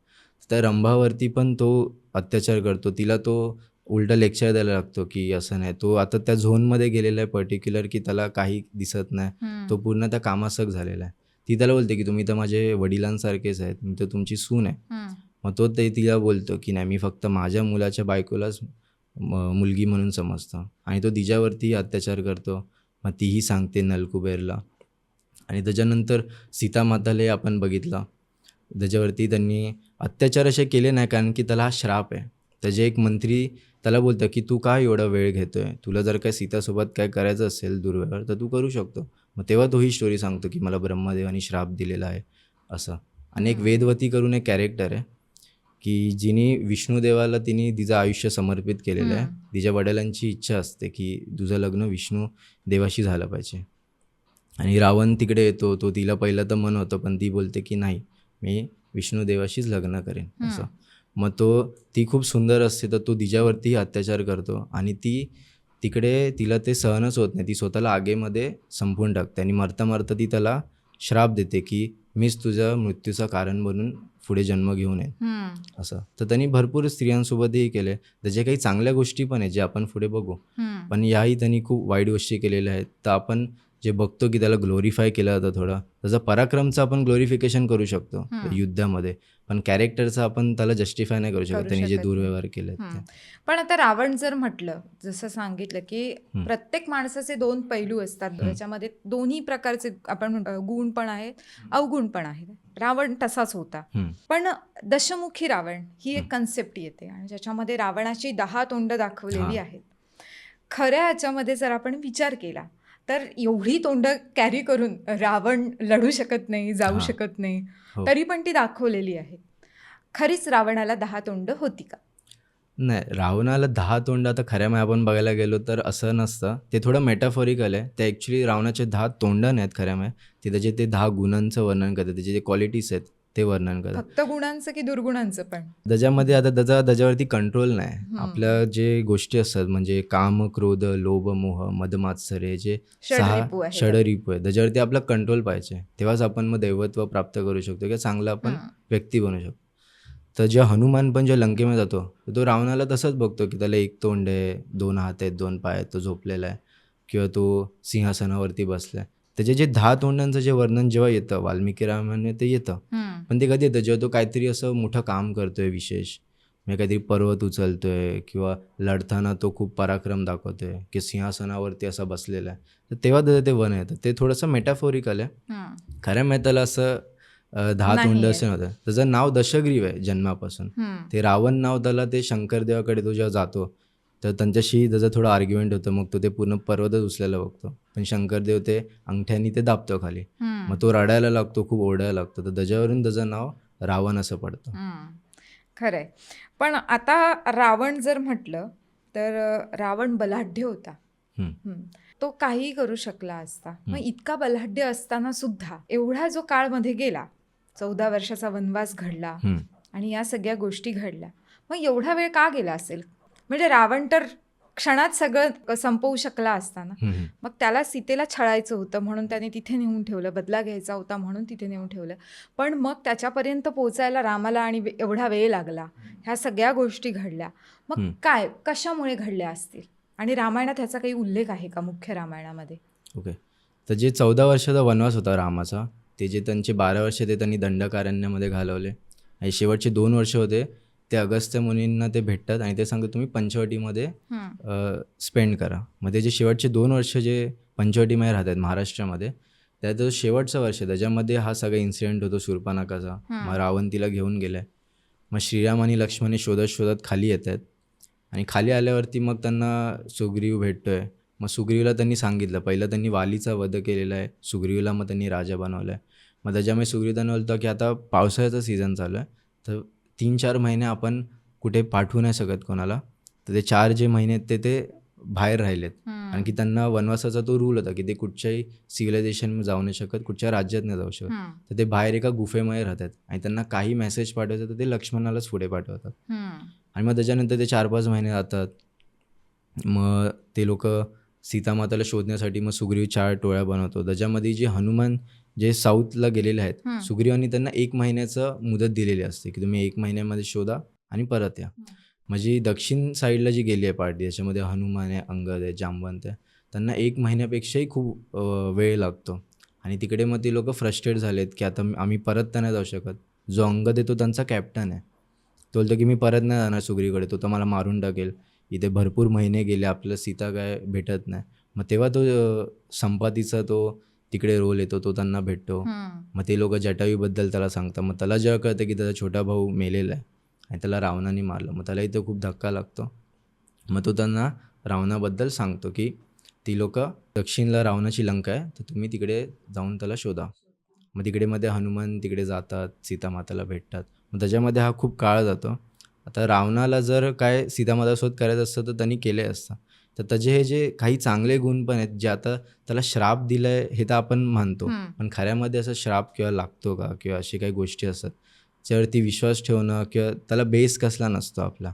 त्या रंभावरती पण तो अत्याचार करतो, तिला तो उलटं लेक्चर द्यायला लागतो की असं नाही. तो आता त्या झोनमध्ये गेलेला आहे पर्टिक्युलर की त्याला काही दिसत नाही, तो पूर्ण त्या कामासक झालेला आहे. ती त्याला बोलते की तुम्ही तर माझे वडिलांसारखेच आहेत, मी तर तुमची सून आहे. मग तो ते तिला बोलतो की नाही, मी फक्त माझ्या मुलाच्या बायकोलाच मुलगी म्हणून समजतो. आणि तो तिच्यावरती अत्याचार करतो. मग तीही सांगते नलकुबेरला. आणि त्याच्यानंतर सीतामातालाही आपण बघितलं, त्याच्यावरती त्यांनी अत्याचार असे केले नाही कारण की त्याला हा श्राप आहे. त्याचे एक मंत्री त्याला बोलतं की तू का एवढा वेळ घेतोय, तुला जर काय सीतासोबत काय करायचं असेल दुर्व्यवहार तर तू करू शकतो. मग तेव्हा तो ही स्टोरी सांगतो की मला ब्रह्मदेवानी श्राप दिलेला आहे असं. आणि एक वेदवती करून एक कॅरेक्टर आहे की जिने विष्णुदेवाला तिने तिचं आयुष्य समर्पित केलेलं आहे. तिच्या वडिलांची इच्छा असते की तुझं लग्न विष्णू देवाशी झालं पाहिजे. आणि रावण तिकडे येतो, तो तिला पहिलं तर मन होतं, पण ती बोलते की नाही, मी विष्णुदेवाशीच लग्न करेन असं. मग ती खूप सुंदर असते, तर तो तिच्यावरती अत्याचार करतो आणि ती तिकडे तिला ते सहनच होत नाही, ती स्वतःला आगीमध्ये संपवून टाकते. आणि मरता मरता ती त्याला श्राप देते की मीच तुझ्या मृत्यूचं कारण बनून पुढे जन्म घेऊन येईन असं. तर त्यांनी भरपूर स्त्रियांसोबतही केले, त्याच्या काही चांगल्या गोष्टी पण आहेत जे आपण पुढे बघू, पण याही त्यांनी खूप वाईट गोष्टी केलेल्या आहेत. तर आपण जे बघतो की त्याला ग्लोरीफाय केलं जातं थोडं, त्याचा पराक्रमचं आपण ग्लोरिफिकेशन करू शकतो युद्धामध्ये, पण कॅरेक्टरचं आपण त्याला जस्टिफाय नाही करू शकत, त्यांनी जे दुर्व्यवहार केले ते. पण आता रावण जर म्हटलं, जसं सांगितलं की प्रत्येक माणसाचे 2 पैलू असतात, त्याच्यामध्ये दोन्ही प्रकारचे आपण गुण पण आहेत, अवगुण पण आहेत. रावण तसाच होता. पण दशमुखी रावण ही एक कन्सेप्ट येते आणि ज्याच्यामध्ये रावणाची 10 तोंड दाखवलेली आहेत. खऱ्या याच्यामध्ये जर आपण विचार केला तर एवढी तोंड कॅरी करून रावण लढू शकत नाही, जाऊ शकत नाही, तरी पण ती दाखवलेली आहेत. खरीच रावणाला 10 तोंड होती का? नाही, रावणाला 10 तोंड आता खऱ्यामध्ये आपण बघायला गेलो तर असं नसतं, ते थोडं मेटाफॉरिकल आहे. ते ॲक्च्युली रावणाचे 10 तोंड नाहीत खऱ्यामध्ये, ते त्याचे ते 10 गुणांचं वर्णन करतात, त्याचे जे क्वालिटीज आहेत ते वर्णन करतात. फक्त गुणांचं की दुर्गुणांचं पण? त्याच्यामध्ये आता त्याच्यावरती कंट्रोल नाही. आपल्या जे गोष्टी असतात म्हणजे काम, क्रोध, लोभ, मोह, मदमात्सर्य, जे 6 षडरिपू आहे, त्याच्यावरती आपला कंट्रोल पाहिजे, तेव्हाच आपण मग दैवत्व प्राप्त करू शकतो किंवा चांगला आपण व्यक्ती बनू शकतो. तर जेव्हा हनुमान पण जेव्हा लंकेमध्ये जातो तर तो रावणाला तसंच बघतो की त्याला 1 तोंड आहे, 2 हात आहेत, 2 पाय आहेत, तो झोपलेला आहे किंवा तो सिंहासनावरती बसला आहे. त्याचे जे 10 तोंडांचं जे वर्णन जेव्हा येतं वाल्मिकी रामायणामध्ये ते येतं, पण ते कधी येतं जेव्हा तो काहीतरी असं मोठं काम करतोय विशेष, म्हणजे काहीतरी पर्वत उचलतोय किंवा लढताना तो खूप पराक्रम दाखवतोय की सिंहासनावरती असा बसलेला आहे, तर तेव्हा त्याचं ते वन येतं. ते थोडंसं मेटाफोरिकल आहे. खऱ्या माहिती त्याला असं 10 तोंड असं नव्हतं. त्याचं नाव दशग्रीव आहे जन्मापासून. ते रावण नाव त्याला ते शंकरदेवाकडे तो जेव्हा जातो तर त्यांच्याशी त्याचं थोडं आर्ग्युमेंट होतं. मग तो ते पूर्ण पर्वतच उचलायला बघतो, पण शंकरदेव ते अंगठ्याने ते दाबतो खाली. मग तो रडायला लागतो, खूप ओरडायला लागतो. तर त्याच्यावरून त्याचं नाव रावण असं पडतं. खरंय. पण आता रावण जर म्हटलं तर रावण बलाढ्य होता. हम्म. तो काहीही करू शकला असता. मग इतका बलाढ्य असताना सुद्धा एवढा जो काळ मध्ये गेला, 14 वर्षाचा वनवास घडला हम्म. आणि या सगळ्या गोष्टी घडल्या, मग एवढा वेळ का गेला असेल? म्हणजे रावण तर क्षणात सगळं संपवू शकला असता ना. हम्म. मग त्याला सीतेला छळायचं होतं म्हणून त्याने तिथे नेऊन ठेवलं, बदला घ्यायचा होता म्हणून तिथे नेऊन ठेवलं. पण मग त्याच्यापर्यंत पोहोचायला रामाला आणि एवढा वेळ लागला, ह्या सगळ्या गोष्टी घडल्या. मग काय, कशामुळे घडल्या असतील? आणि रामायणात ह्याचा काही उल्लेख आहे का मुख्य रामायणामध्ये? ओके. तर जे 14 वर्षाचा वनवास होता रामाचा, ते जे त्यांचे 12 वर्ष ते त्यांनी दंडकारण्यामध्ये घालवले आणि शेवटचे 2 वर्ष होते ते अगस्त्य मुनींना ते भेटतात आणि ते सांगतात तुम्ही पंचवटीमध्ये स्पेंड करा. मग ते जे शेवटचे 2 वर्ष जे पंचवटीमध्ये राहतात महाराष्ट्रामध्ये, त्यात जो शेवटचं वर्ष त्याच्यामध्ये हा सगळा इन्सिडेंट होतो शूर्पणखाचा. मग रावण तिला घेऊन गेलाय. मग श्रीराम आणि लक्ष्मण हे शोधत शोधत खाली येत आहेत आणि खाली आल्यावरती मग त्यांना सुग्रीव भेटतोय. मग सुग्रीवला त्यांनी सांगितलं, पहिलं त्यांनी वालीचा वध केलेला आहे, सुग्रीवला मग त्यांनी राजा बनवलं आहे. मग त्याच्यामुळे सुग्रीव त्यांना बोलतं की आता पावसाळ्याचा सीझन चालू आहे, तर 3-4 महिने आपण कुठे पाठवू नाही शकत कोणाला. तर ते 4 जे महिने आहेत ते बाहेर राहिलेत. कारण की त्यांना वनवासाचा तो रूल होता की ते कुठच्याही सिव्हिलायझेशन जाऊ नाही शकत, कुठच्या राज्यात नाही जाऊ शकत. तर ते बाहेर एका गुफेमध्ये राहतात आणि त्यांना काही मेसेज पाठवायचं तर ते लक्ष्मणालाच पुढे पाठवतात. आणि मग त्याच्यानंतर ते 4-5 महिने जातात. मग ते लोक सीतामाताला शोधण्यासाठी मग सुग्रीव 4 टोळ्या बनवतो. त्याच्यामध्ये जे हनुमान जे साऊथला गेलेले आहेत, सुग्रीवांनी त्यांना 1 महिन्याचं मुदत दिलेली असते की तुम्ही 1 महिन्यामध्ये शोधा आणि परत या. म्हणजे दक्षिण साईडला जी गेली आहे पार्टी, याच्यामध्ये हनुमान आहे, अंगद आहे, जांबवंत आहे, त्यांना 1 महिन्यापेक्षाही खूप वेळ लागतो. आणि तिकडे मग ते लोक फ्रस्ट्रेट झालेत की आता आम्ही परत तर नाही जाऊ शकत. जो अंगद आहे तो त्यांचा कॅप्टन आहे. तो बोलतो की मी परत नाही जाणार सुग्रीकडे, तो तर मला मारून टाकेल. इथे भरपूर महिने गेले, आपलं सीता काय भेटत नाही. मग तेव्हा तो संपातीचा तो तिकडे रोल येतो, तो त्यांना भेटतो. मग ते लोक जटायूबद्दल त्याला सांगतात. मग त्याला जेव्हा कळतं की त्याचा छोटा भाऊ मेलेला आहे आणि त्याला रावणाने मारलं, मग त्याला इथं खूप धक्का लागतो. मग तो त्यांना रावणाबद्दल सांगतो की ती लोक दक्षिणला रावणाची लंका आहे, तर तुम्ही तिकडे जाऊन त्याला शोधा. मग तिकडे मध्ये हनुमान तिकडे जातात, सीतामाताला भेटतात. मग त्याच्यामध्ये हा खूप काळ जातो. आता रावणाला जर काय सीतामाता शोध करायचं असतं तर त्यांनी केले असतं. तर त्याचे हे जे काही चांगले गुण पण आहेत, जे आता त्याला श्राप दिला आहे हे तर आपण मानतो, पण खऱ्यामध्ये असा श्राप किंवा लागतो का, किंवा अशी काही गोष्टी असतात ज्यावरती विश्वास ठेवणं किंवा त्याला बेस कसला नसतो आपला,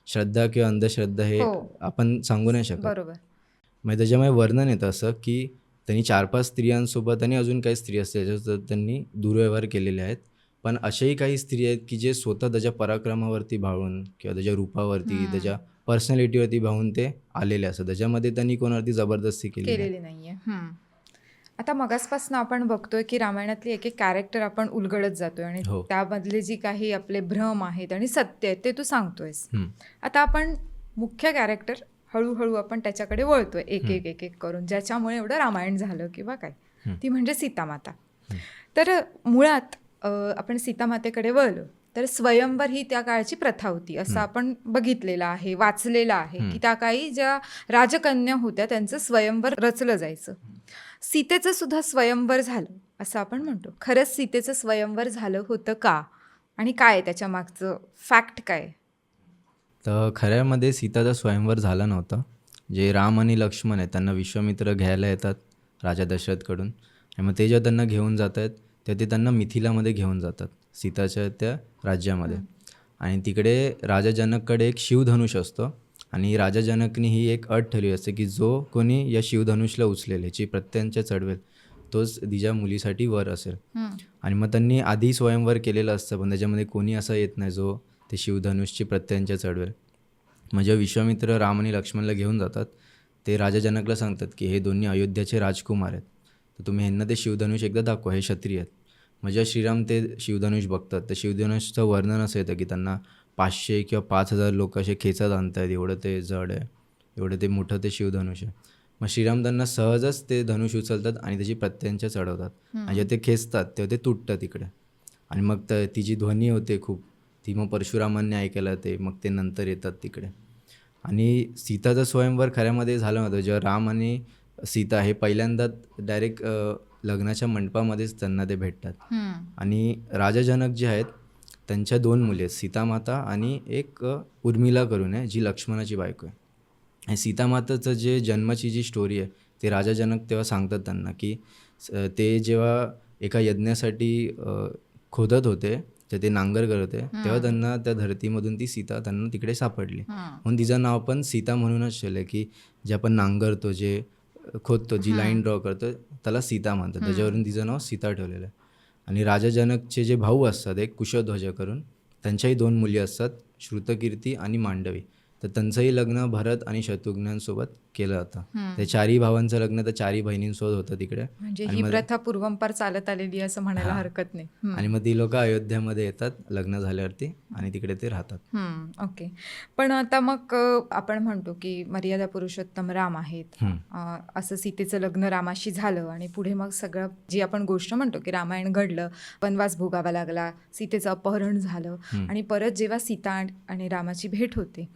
श्रद्धा किंवा अंधश्रद्धा हे आपण सांगू नाही शकत. बरोबर. मग त्याच्यामुळे वर्णन येतं असं की त्यांनी 4-5 स्त्रियांसोबत आणि अजून काही स्त्री असते त्याच्यासोबत त्यांनी दुर्व्यवहार केलेले आहेत. पण अशाही काही स्त्री आहेत की जे स्वतः त्याच्या पराक्रमावरती भाळून किंवा त्याच्या रूपावरती, त्याच्या पर्सनॅलिटीवरती भावून ते आलेले असतात. त्याच्यामध्ये त्यांनी कोणावरती जबरदस्ती केलेली नाहीये. आता मगासपासून आपण बघतोय की रामायणातली एक एक कॅरेक्टर आपण उलगडत जातोय आणि त्यामधले जी काही आपले भ्रम आहेत आणि सत्य आहेत ते तू सांगतोयस. आता आपण मुख्य कॅरेक्टर हळूहळू आपण त्याच्याकडे वळतोय एक एक एक एक करून, ज्याच्यामुळे एवढं रामायण झालं किंवा काय, ती म्हणजे सीतामाता. तर मुळात आपण सीतामातेकडे वळलो तर स्वयंवर ही त्या काळची प्रथा होती असं आपण बघितलेलं आहे, वाचलेलं आहे की त्या काळी ज्या राजकन्या होत्या त्यांचं स्वयंवर रचलं जायचं. सीतेचं सुद्धा स्वयंवर झालं असं आपण म्हणतो. खरंच सीतेचं स्वयंवर झालं होतं का, आणि काय त्याच्या मागचं फॅक्ट काय? तर खऱ्यामध्ये सीताचा स्वयंवर झाला नव्हता. जे राम आणि लक्ष्मण आहेत त्यांना विश्वामित्र घ्यायला येतात राजा दशरथकडून, आणि मग ते जेव्हा त्यांना घेऊन जात आहेत तेव्हा ते त्यांना मिथिलामध्ये घेऊन जातात, सीताच्या त्या राज्यामध्ये. आणि तिकडे राजा जनककडे एक शिवधनुष असतो आणि राजा जनकनी ही एक अट ठेवली असते की जो कोणी या शिवधनुषला उचलेल, ह्याची प्रत्यंच्या चढवेल, तोच तिच्या मुलीसाठी वर असेल. आणि मग त्यांनी आधी स्वयंवर केलेलं असतं, पण त्याच्यामध्ये कोणी असं येत नाही जो ते शिवधनुषची प्रत्यंच्या चढवेल. म्हणजे विश्वामित्र राम आणि लक्ष्मणला घेऊन जातात. ते राजा जनकला सांगतात की हे दोन्ही अयोध्याचे राजकुमार आहेत, तर तुम्ही ह्यांना ते शिवधनुष एकदा दाखवा, हे क्षत्रिय आहेत. म्हणजे श्रीराम ते शिवधनुष बघतात, तर शिवधनुषचं वर्णन असं येतं की त्यांना 500 किंवा 5000 लोक असे खेचत आणतात, एवढं ते जड आहे, एवढं ते मोठं ते शिवधनुष आहे. मग श्रीराम त्यांना सहजच ते धनुष उचलतात आणि त्याची प्रत्यंच्या चढवतात, आणि जेव्हा ते खेचतात तेव्हा ते तुटतं तिकडे. आणि मग ती जी ध्वनी होते खूप, ती मग परशुरामांनी ऐकायला ते मग ते नंतर येतात तिकडे. आणि सीताचं स्वयंवर खऱ्यामध्ये झालं होतं जेव्हा राम आणि सीता हे पहिल्यांदा डायरेक्ट लग्नाच्या मंडपामध्येच त्यांना ते भेटतात. आणि राजा जनक जे आहेत त्यांच्या 2 मुली आहेत, सीतामाता आणि एक उर्मिला करून आहे जी लक्ष्मणाची बायको आहे. आणि सीतामाताचं जे जन्माची जी स्टोरी आहे ते राजा जनक तेव्हा सांगतात त्यांना की ते जेव्हा एका यज्ञासाठी खोदत होते, तर ते नांगर करत होते, तेव्हा त्यांना त्या धरतीमधून ती सीता त्यांना तिकडे सापडली. म्हणून तिचं नाव पण सीता म्हणूनच ठेवलं की जे आपण नांगरतो, जे खोदतो, जी लाईन ड्रॉ करतो त्याला सीता म्हणतात. त्याच्यावरून तिचं नाव सीता ठेवलेलं आहे. आणि राजा जनकचे जे भाऊ असतात एक कुशध्वज करून, त्यांच्याही 2 मुली असतात, श्रुतकीर्ती आणि मांडवी. तर त्यांचंही लग्न भरत आणि शत्रुघ्नांसोबत केलं जातं. ते 4ही भावांचं लग्न तर 4ही बहिणींसोबत होतं तिकडे. म्हणजे आणि ही मग प्रथा पूर्वंपार चालत आलेली असं म्हणायला हां. हरकत नाही. आणि मग ती लोक अयोध्यामध्ये येतात लग्न झाल्यावरती आणि तिकडे ते राहतात. ओके. पण आता मग आपण म्हणतो की मर्यादा पुरुषोत्तम राम आहेत. असं सीतेचं लग्न रामाशी झालं आणि पुढे मग सगळं जी आपण गोष्ट म्हणतो की रामायण घडलं, वनवास भोगावा लागला, सीतेचं अपहरण झालं आणि परत जेव्हा सीता आणि रामाची भेट होते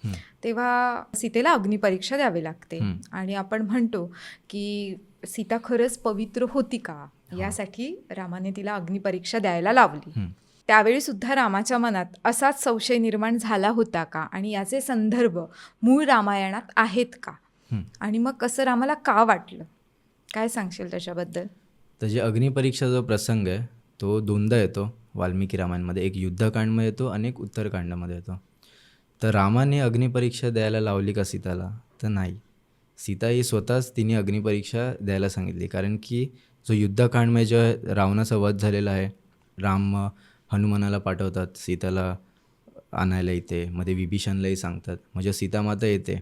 तेव्हा सीतेला अग्निपरीक्षा द्यावी लागते. आणि आपण म्हणतो की सीता खरंच पवित्र होती का, यासाठी रामाने तिला अग्निपरीक्षा द्यायला लावली. त्यावेळी सुद्धा रामाच्या मनात असाच संशय निर्माण झाला होता का, आणि याचे संदर्भ मूळ रामायणात आहेत का, आणि मग कसं रामाला का वाटलं, काय सांगशील त्याच्याबद्दल? तर जे अग्निपरीक्षा जो प्रसंग आहे तो 2दा येतो वाल्मिकी रामायणमध्ये. एक युद्धकांडमध्ये येतो आणि एक उत्तरकांडामध्ये येतो. तर रामाने अग्निपरीक्षा द्यायला लावली का सीताला, तर नाही. सीता ही स्वतःच तिने अग्निपरीक्षा द्यायला सांगितली. कारण की जो युद्धकांडमध्ये जेव्हा रावणाचा वध झालेला आहे, राम हनुमानाला पाठवतात सीताला आणायला इथे, मध्ये विभीषणलाही सांगतात, म्हणजे सीतामाता येते.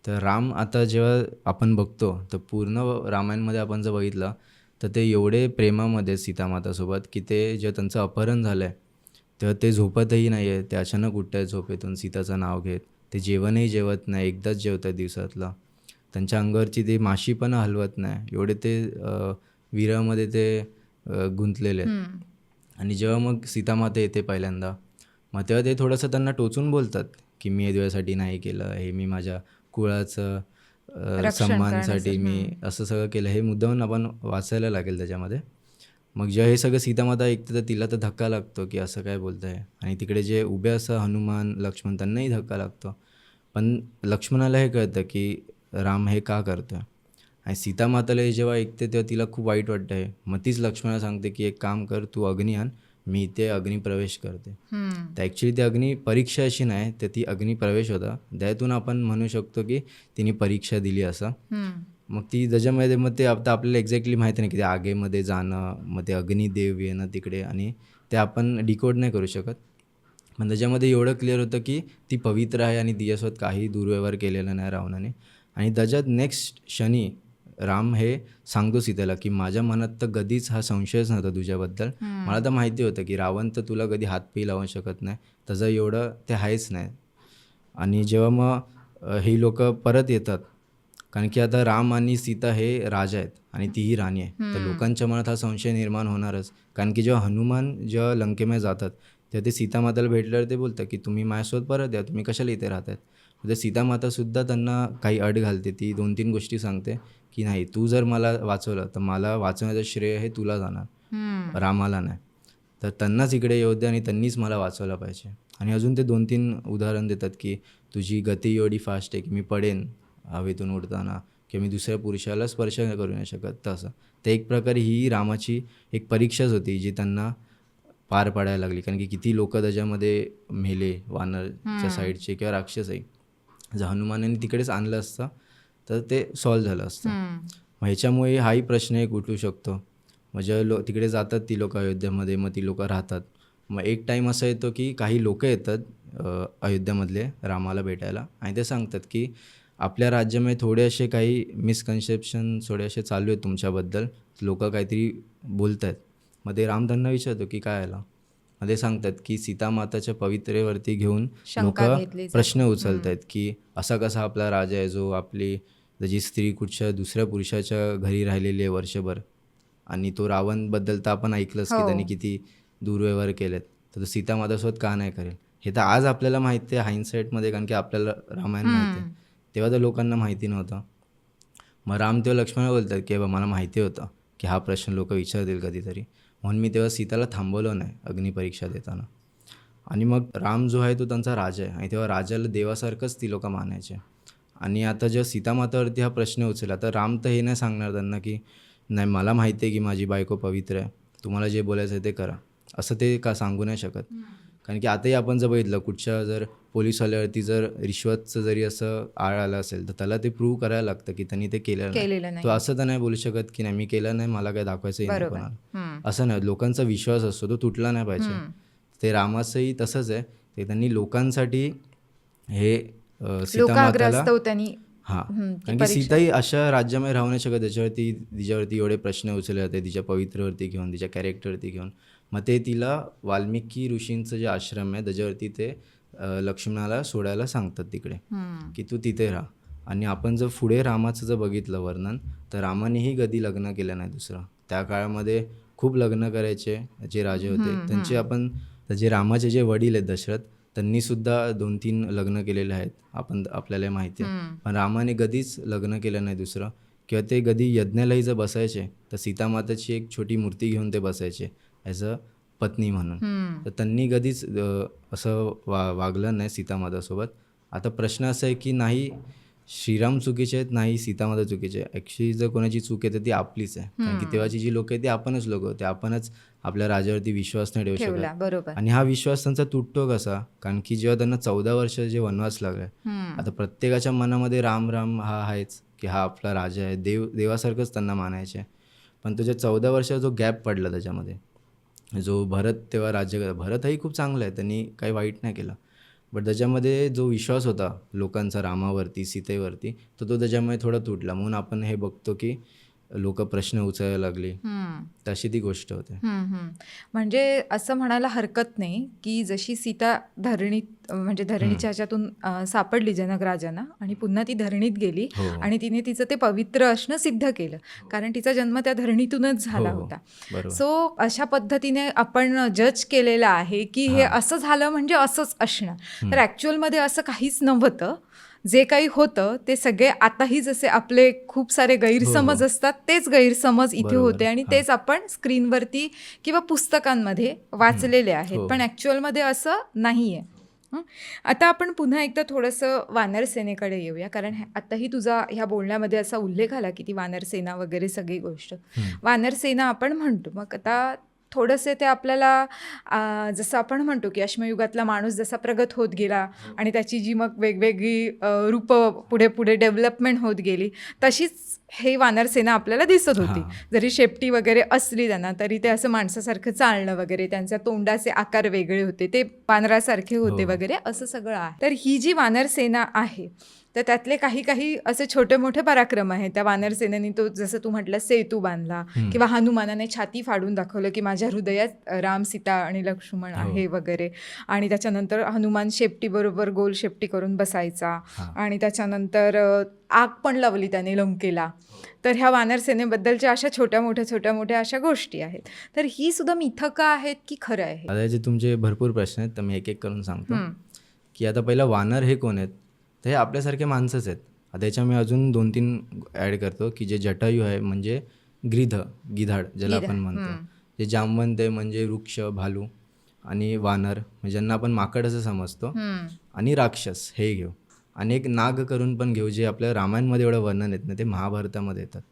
तर राम आता जेव्हा आपण बघतो तर पूर्ण रामायणमध्ये आपण जर बघितलं तर ते एवढे प्रेमामध्ये सीतामातासोबत की ते जेव्हा त्यांचं अपहरण झालं आहे तेव्हा ते झोपतही नाही आहे. ते अचानक उठत आहेत झोपेतून सीताचं नाव घेत. ते जेवणही जेवत नाही, एकदाच जेवतात दिवसातलं. त्यांच्या अंगावरची ती माशी पण हलवत नाही, एवढे ते विरहामध्ये ते गुंतलेले आहेत. आणि जेव्हा मग सीतामाता येते पहिल्यांदा, मग तेव्हा ते थोडंसं त्यांना टोचून बोलतात की मी या दिवसासाठी नाही केलं हे, मी माझ्या कुळाचं सन्मानसाठी मी असं सगळं केलं. हे मुद्दामून आपण वाचायला लागेल त्याच्यामध्ये. मग जेव्हा हे सगळं सीतामाता ऐकते तर तिला तर धक्का लागतो की असं काय बोलत आहे. आणि तिकडे जे उभे असं हनुमान, लक्ष्मण, त्यांनाही धक्का लागतो. पण लक्ष्मणाला हे कळतं की राम हे का करतो आहे. आणि सीतामाताला हे जेव्हा ऐकते तेव्हा तिला खूप वाईट वाटतं आहे. मग तीच लक्ष्मणाला सांगते की एक काम कर, तू अग्नी आण, मी इथे अग्निप्रवेश करते. तर ॲक्च्युली ती अग्निपरीक्षा अशी नाही, तर ती अग्निप्रवेश होता. त्यातून आपण म्हणू शकतो की तिने परीक्षा दिली असं. मग ती त्याच्यामध्ये मग ते आता आपल्याला एक्झॅक्टली माहिती नाही की ते आगेमध्ये जाणं, मग ते अग्निदेव येणं तिकडे, आणि ते आपण डिकोड नाही करू शकत. पण त्याच्यामध्ये एवढं क्लिअर होतं की ती पवित्र आहे आणि तिच्यासोबत काही दुर्व्यवहार केलेला नाही रावणाने. आणि त्याच्यात नेक्स्ट क्षणी राम हे सांगतो सीतेला की माझ्या मनात तर कधीच हा संशयच नव्हता तुझ्याबद्दल. मला तर माहिती होतं की रावण तर तुला कधी हातपायी लावू शकत नाही, त्याचं एवढं ते आहेच नाही. आणि जेव्हा मग हे लोक परत येतात, कारण की आता राम आणि सीता हे राजा आहेत आणि तीही राणी आहे, तर लोकांच्या मनात हा संशय निर्माण होणारच. कारण की जेव्हा हनुमान जेव्हा लंकेमध्ये जातात तेव्हा ते सीतामाताला भेटल्यावर ते बोलतात की तुम्ही माझ्यासोबत परत या, तुम्ही कशाला इथे राहतात. तर सीतामातासुद्धा त्यांना काही अट घालते. ती 2-3 गोष्टी सांगते की नाही, तू जर मला वाचवलं तर मला वाचवण्याचं श्रेय हे तुला जाणार, रामाला नाही. तर त्यांनाच इकडे येऊ दे आणि त्यांनीच मला वाचवलं पाहिजे. आणि अजून ते 2-3 उदाहरण देतात की तुझी गती एवढी फास्ट आहे की मी पडेन हवेतून उडताना, किंवा मी दुसऱ्या पुरुषाला स्पर्श करू नाही शकत. तसं ते एक प्रकारे ही रामाची एक परीक्षाच होती जी त्यांना पार पाडायला लागली. कारण की किती लोक त्याच्यामध्ये मेले, वानरच्या साईडचे किंवा राक्षसही. जर हनुमानाने तिकडेच आणलं असतं तर ते सॉल्व्ह झालं असतं. मग ह्याच्यामुळे हाही प्रश्न एक उठू शकतो. मग जेव्हा तिकडे जातात ती लोक अयोध्यामध्ये, मग ती लोक राहतात. मग एक टाईम असा येतो की काही लोक येतात अयोध्यामधले रामाला भेटायला आणि ते सांगतात की आपल्या राज्यामध्ये थोडे असे काही मिसकन्सेप्शन थोडे असे चालू आहेत तुमच्याबद्दल, लोक काहीतरी बोलत आहेत. मग ते राम त्यांना विचारतो की काय आला. मग ते सांगतात की सीतामाताच्या पवित्रेवरती घेऊन लोक प्रश्न उचलत आहेत की असा कसा आपला राजा आहे जो आपली त्याची स्त्री कुठच्या दुसऱ्या पुरुषाच्या घरी राहिलेली आहे वर्षभर, आणि तो रावणबद्दल तर आपण ऐकलंच की त्यांनी किती दुर्व्यवहार केलेत, तर तो सीतामातासोबत का नाही करेल. हे तर आज आपल्याला माहिती आहे हाइंडसाईटमध्ये, कारण की आपल्याला रामायण माहिती आहे. तेव्हा तर लोकांना माहिती नव्हतं. मग राम तेव्हा लक्ष्मणाला बोलतात की मला माहिती होतं की हा प्रश्न लोक विचारतील कधीतरी, म्हणून मी तेव्हा सीताला थांबवलं नाही अग्निपरीक्षा देताना. आणि मग राम जो आहे तो त्यांचा राजा आहे, आणि तेव्हा राजाला देवासारखंच ती लोक मानायचे. आणि आता जेव्हा सीतामातावरती हा प्रश्न उचलला तर राम तर हे नाही सांगणार त्यांना की नाही मला माहिती आहे की माझी बायको पवित्र आहे, तुम्हाला जे बोलायचं आहे ते करा, असं ते का सांगू नाही शकत. कारण की आताही आपण जर बघितलं कुठच्या जर पोलीसवाल्यावरती जर रिश्वतचं जरी असं आळ आलं असेल तर त्याला ते प्रूव्ह करायला लागतं की त्यांनी ते केलेलं केलेलं नाही. तो नाही. असं तर नाही बोलू शकत की नाही मी केलं नाही, मला काय दाखवायचंही नाही बरोबर. कोणाला. असं नाही, लोकांचा विश्वास असतो तो तुटला नाही पाहिजे. ते रामाचंही तसंच आहे. ते त्यांनी लोकांसाठी हे सीतामाताला लोकाग्रस्तव त्यांनी हां, कारण की सीताही अशा राज्यामध्ये राहू नाही शकत तिच्यावरती एवढे प्रश्न उचलले जाते तिच्या पवित्रवरती घेऊन, तिच्या कॅरेक्टरवरती घेऊन. मग ते तिला वाल्मिकी ऋषींचं जे आश्रम आहे त्याच्यावरती ते लक्ष्मणाला सोडायला सांगतात तिकडे की तू तिथे राहा. आणि आपण जर पुढे रामाचं जर बघितलं वर्णन तर रामानेही कधी लग्न केलं नाही दुसरं. त्या काळामध्ये खूप लग्न करायचे जे राजे होते त्यांचे. आपण जे रामाचे जे वडील आहेत दशरथ, त्यांनीसुद्धा 2-3 लग्न केलेले आहेत, आपल्याला माहिती आहे. पण रामाने कधीच लग्न केलं नाही दुसरं. किंवा ते कधी यज्ञालाही जर बसायचे तर सीतामाताची एक छोटी मूर्ती घेऊन ते बसायचे ॲज अ पत्नी म्हणून. तर त्यांनी कधीच असं वागलं नाही सीतामातासोबत. आता प्रश्न असा आहे की नाही श्रीराम चुकीचे आहेत, नाही सीतामाता चुकीचे आहे. ॲक्च्युली जर कोणाची चूक आहे तर ती आपलीच आहे. कारण की तेव्हाची जी लोक आहेत ती आपणच लोक होते. आपणच आपल्या राजावरती विश्वास नाही ठेवू ठेवला. शकत. बरोबर. आणि हा विश्वास त्यांचा तुटतो कसा, कारण की जेव्हा त्यांना 14 वर्ष जे वनवास लागले, आता प्रत्येकाच्या मनामध्ये राम राम हा आहेच की हा आपला राजा आहे, देवासारखंच त्यांना मानायचे. पण तो 14 वर्षाचा जो गॅप पडला त्याच्यामध्ये, जो भरत तेव्हा राज्य भरतही खूप चांगला आहे, त्यांनी काही वाईट नाही केलं. बट त्याच्यामध्ये जो विश्वास होता लोकांचा रामावरती, सीतेवरती, तो त्याच्यामुळे थोडा तुटला. म्हणून आपण हे बघतो की लोक प्रश्न उचलायला लागली. तशी ती गोष्ट होते. म्हणजे असं म्हणायला हरकत नाही की जशी सीता धरणीत म्हणजे धरणीच्या ह्याच्यातून सापडली जनक राजांना आणि पुन्हा ती धरणीत गेली हो. आणि तिने तिचं ते पवित्र असणं सिद्ध केलं, कारण तिचा जन्म त्या धरणीतूनच झाला हो, होता. बरोबर. सो अशा पद्धतीने आपण जज केलेलं आहे की हे असं झालं म्हणजे असंच असणार. तर ॲक्च्युअलमध्ये असं काहीच नव्हतं. जे काही होतं ते सगळे आताही जसे आपले खूप सारे गैरसमज असतात तेच गैरसमज इथे बरोबर. होते आणि तेच आपण स्क्रीनवरती किंवा पुस्तकांमध्ये वाचलेले आहेत. हो. पण ॲक्च्युअलमध्ये असं नाही आहे. आता आपण पुन्हा एकदा थोडंसं वानरसेनेकडे येऊया, कारण आताही तुझा ह्या बोलण्यामध्ये असा उल्लेख आला की ती वानरसेना वगैरे सगळी गोष्ट. वानरसेना आपण म्हणतो, मग आता थोडंसं ते आपल्याला जसं आपण म्हणतो की अश्मयुगातला माणूस जसा प्रगत होत गेला आणि त्याची जी मग वेगवेगळी रूपं पुढे पुढे डेव्हलपमेंट होत गेली, तशीच हे वानरसेना आपल्याला दिसत होती. जरी शेपटी वगैरे असली त्यांना तरी ते असं माणसासारखं चालणं वगैरे, त्यांच्या तोंडाचे आकार वेगळे होते, ते वानरासारखे होते वगैरे, असं सगळं आहे. तर ही जी वानरसेना आहे तर त्यातले काही काही असे छोटे मोठे पराक्रम आहेत. त्या वानरसेनेने तो जसं तू म्हटलं सेतू बांधला, किंवा हनुमानाने छाती फाडून दाखवलं की माझ्या हृदयात राम, सीता आणि लक्ष्मण आहे वगैरे. आणि त्याच्यानंतर हनुमान शेपटीबरोबर गोल शेपटी करून बसायचा. आणि त्याच्यानंतर आग पण लावली त्याने लंकेला. तर ह्या वानरसेनेबद्दलच्या अशा छोट्या मोठ्या अशा गोष्टी आहेत. तर ही सुद्धा मिथकं आहेत की खरं आहे? आता याचे तुमचे भरपूर प्रश्न आहेत, तर मी एक एक करून सांगतो. की आता पहिला वानर हे कोण आहेत, तर हे आपल्यासारखे माणसंच आहेत. आता याच्या मी अजून 2-3 ॲड करतो की जे जटायू आहे म्हणजे गिधाड ज्याला आपण म्हणतो. जे जामवंत आहे म्हणजे वृक्ष, भालू. आणि वानर म्हणजे ज्यांना आपण माकड असं समजतो. आणि राक्षस हे घेऊ. आणि एक नाग करून पण घेऊ, जे आपल्या रामायणमध्ये एवढं वर्णन येत नाही, ते महाभारतामध्ये येतात.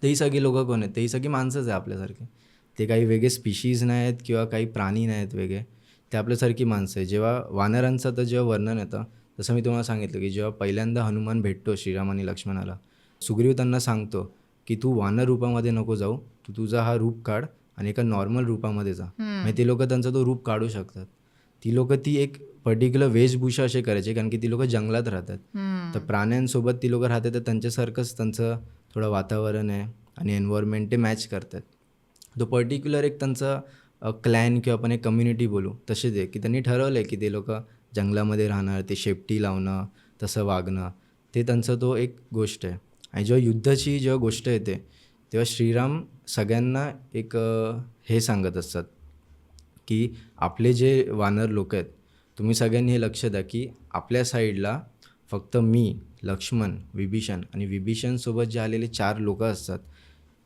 तेही सगळी लोकं कोण आहेत, तेही सगळी माणसंच आहे आपल्यासारखे. ते काही वेगळे स्पीशीज नाही आहेत किंवा काही प्राणी नाही आहेत वेगळे, ते आपल्यासारखी माणसं आहे. जेव्हा वानरांचं तर जेव्हा वर्णन येतं, जसं मी तुम्हाला सांगितलं की जेव्हा पहिल्यांदा हनुमान भेटतो श्रीराम आणि लक्ष्मणाला, सुग्रीव त्यांना सांगतो की तू वानर रूपामध्ये नको जाऊ, तू तुझा हा रूप काढ आणि एका नॉर्मल रूपामध्ये जा. म्हणजे ते लोक त्यांचा तो रूप काढू शकतात. ती लोक ती एक पर्टिक्युलर वेशभूषा असे करायचे, कारण की ती लोक जंगलात राहतात. तर प्राण्यांसोबत ती लोक राहतात, तर त्यांच्यासारखंच त्यांचं थोडं वातावरण आहे आणि एन्व्हायरमेंट ते मॅच करतात. तो पर्टिक्युलर एक त्यांचा क्लॅन किंवा आपण एक कम्युनिटी बोलू तसेच आहे, की त्यांनी ठरवलं आहे की ते लोक जंगलामध्ये राहणार, ते शेपटी लावणं, तसं वागणं, ते त्यांचं तो एक गोष्ट आहे. आणि जेव्हा युद्धाची जेव्हा गोष्ट येते तेव्हा श्रीराम सगळ्यांना एक हे सांगत असतात की आपले जे वानर लोक आहेत तुम्ही सगळ्यांनी हे लक्ष द्या की आपल्या साईडला फक्त मी, लक्ष्मण, विभीषण आणि विभीषणसोबत जे आलेले 4 लोकं असतात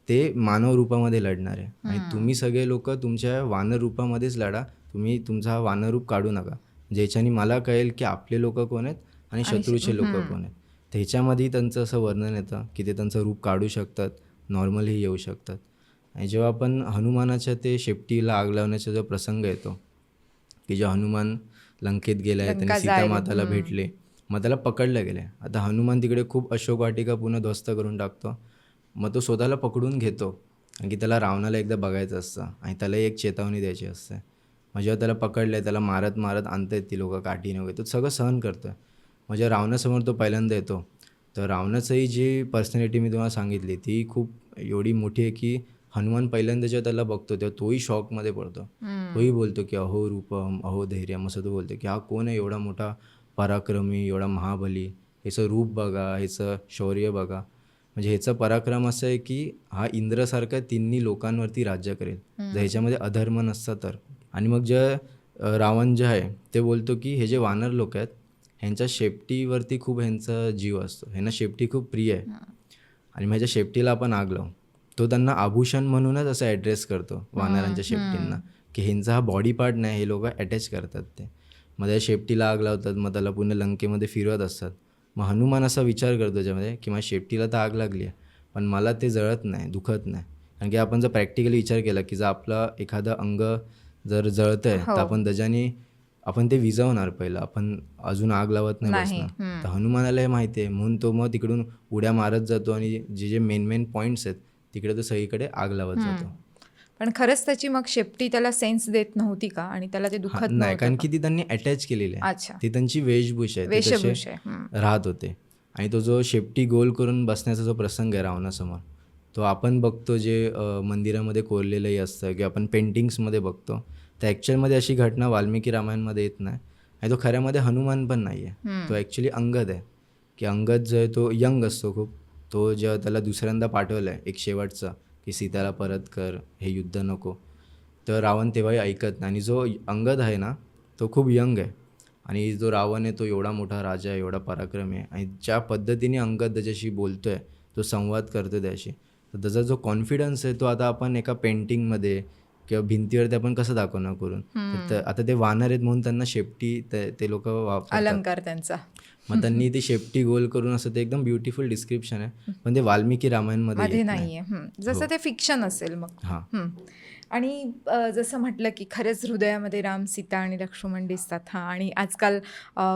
ते मानव रूपामध्ये लढणार आहे आणि तुम्ही सगळे लोक तुमच्या वानर रूपामध्येच लढा. तुम्ही तुमचा हा वानर रूप काढू नका, ज्याच्याने मला कळेल की आपले लोक कोण आहेत आणि शत्रूचे लोक कोण आहेत. तर ह्याच्यामध्ये त्यांचं असं वर्णन येतं की ते त्यांचं रूप काढू शकतात, नॉर्मली येऊ शकतात. आणि जेव्हा आपण हनुमानाच्या ते शेपटीला आग लावण्याचा जो प्रसंग येतो की जेव्हा हनुमान लंकेत गेला आहे, त्यांनी सीतामाताला भेटले, मग त्याला पकडलं गेलं. आता हनुमान तिकडे खूप अशोक वाटिका पुन्हा ध्वस्त करून टाकतो. मग तो स्वतःला पकडून घेतो कारण की त्याला रावणाला एकदा बघायचं असतं आणि त्याला एक चेतावणी द्यायची असते. मग जेव्हा त्याला पकडलं आहे, त्याला मारत मारत आणतायत ती लोकं काठीने वगैरे, तो सगळं सहन करतो आहे. मग जेव्हा रावणासमोर तो पहिल्यांदा येतो तर रावणाचंही जी पर्सनॅलिटी मी तुम्हाला सांगितली ती खूप एवढी मोठी आहे की हनुमान पहिल्यांदा जेव्हा त्याला बघतो तेव्हा तोही शॉकमध्ये पडतो. तोही बोलतो की अहो रूपम अहो धैर्यम, असं तो बोलतो की हा कोण आहे एवढा मोठा पराक्रमी, एवढा महाबली, ह्याचं रूप बघा, ह्याचं शौर्य बघा. म्हणजे ह्याचा पराक्रम असं आहे की हा इंद्रासारखा तिन्ही लोकांवरती राज्य करेल जर ह्याच्यामध्ये अधर्म नसता तर. आणि मग जे रावण जे आहे ते बोलतो की हे जे वानर लोक आहेत ह्यांच्या शेपटीवरती खूप ह्यांचा जीव असतो, ह्यांना शेपटी खूप प्रिय आहे आणि माझ्या शेपटीला आपण आग लावू. तो त्यांना आभूषण म्हणूनच असं ॲड्रेस करतो वानरांच्या शेपटींना की ह्यांचा हा बॉडी पार्ट नाही, हे लोक अटॅच करतात ते. मग त्या शेपटीला आग लावतात, मग त्याला पुन्हा लंकेमध्ये फिरवत असतात. मग हनुमान असा विचार करतो त्याच्यामध्ये की माझ्या शेपटीला तर आग लागली आहे पण मला ते जळत नाही, दुखत नाही. कारण की आपण जर प्रॅक्टिकली विचार केला की जर आपलं एखादं अंग जर जळतं आहे तर आपण त्याच्याने आपण ते विझवणार पहिलं, आपण अजून आग लावत नाही बसणार. तर हनुमानाला हे माहिती आहे म्हणून तो मग तिकडून उड्या मारत जातो आणि जे जे मेन पॉईंट्स आहेत तिकडे तो सगळीकडे आग लावत जातो. पण खरंच त्याची मग शेपटी त्याला सेन्स देत नव्हती का आणि त्याला ते दुखत नाही, नव्हतं कारण का? की ती त्यांनी अटॅच केलेली आहे. अच्छा, ती त्यांची वेशभूषा आहे, ते तसे वेशभूषा आहे. राहत होते. आणि तो जो शेपटी गोल करून बसण्याचा जो प्रसंग आहे रावणासमोर, तो आपण बघतो जे मंदिरामध्ये कोरलेलंही असतं किंवा आपण पेंटिंग्समध्ये बघतो. तर ॲक्च्युअलमध्ये अशी घटना वाल्मिकी रामायणमध्ये येत नाही आणि तो खऱ्यामध्ये हनुमान पण नाही आहे. तो ॲक्च्युली अंगद आहे की अंगद जो आहे तो यंग असतो खूप. तो जेव्हा त्याला दुसऱ्यांदा पाठवलं आहे एक शेवटचं की सीताला परत कर, हे युद्ध नको, तर रावण तेव्हाही ऐकत नाही. आणि जो अंगद आहे ना तो खूप यंग आहे आणि जो रावण आहे तो एवढा मोठा राजा आहे, एवढा पराक्रमी आहे आणि ज्या पद्धतीने अंगद त्याच्याशी बोलतो आहे, तो संवाद करतो त्याशी, तर त्याचा जो कॉन्फिडन्स आहे तो आता आपण एका पेंटिंगमध्ये किंवा भिंतीवरती आपण कसं दाखवणार करून. तर आता ते वानर आहेत म्हणून त्यांना शेपटी ते लोक वापरतात, अलंकार त्यांचा. मग त्यांनी ती शेपटी गोल करून असं ते एकदम ब्युटिफुल डिस्क्रिप्शन आहे पण ते वाल्मिकी रामायणमध्ये मध्ये येत नाही. नाहीये. जसं ते फिक्शन असेल मग. हां आणि जसं म्हटलं की खरंच हृदयामध्ये राम, सीता आणि लक्ष्मण दिसतात. आणि आजकाल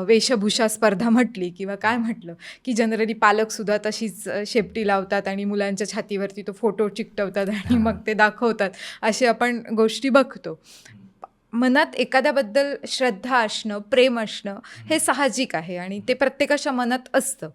वेशभूषा स्पर्धा म्हटली किंवा काय म्हटलं की जनरली पालकसुद्धा तशीच शेपटी लावतात आणि मुलांच्या छातीवरती तो फोटो चिकटवतात आणि मग ते दाखवतात, अशी आपण गोष्टी बघतो. मनात एखाद्याबद्दल श्रद्धा असणं, प्रेम असणं हे साहजिक आहे आणि ते प्रत्येकाच्या मनात असतं.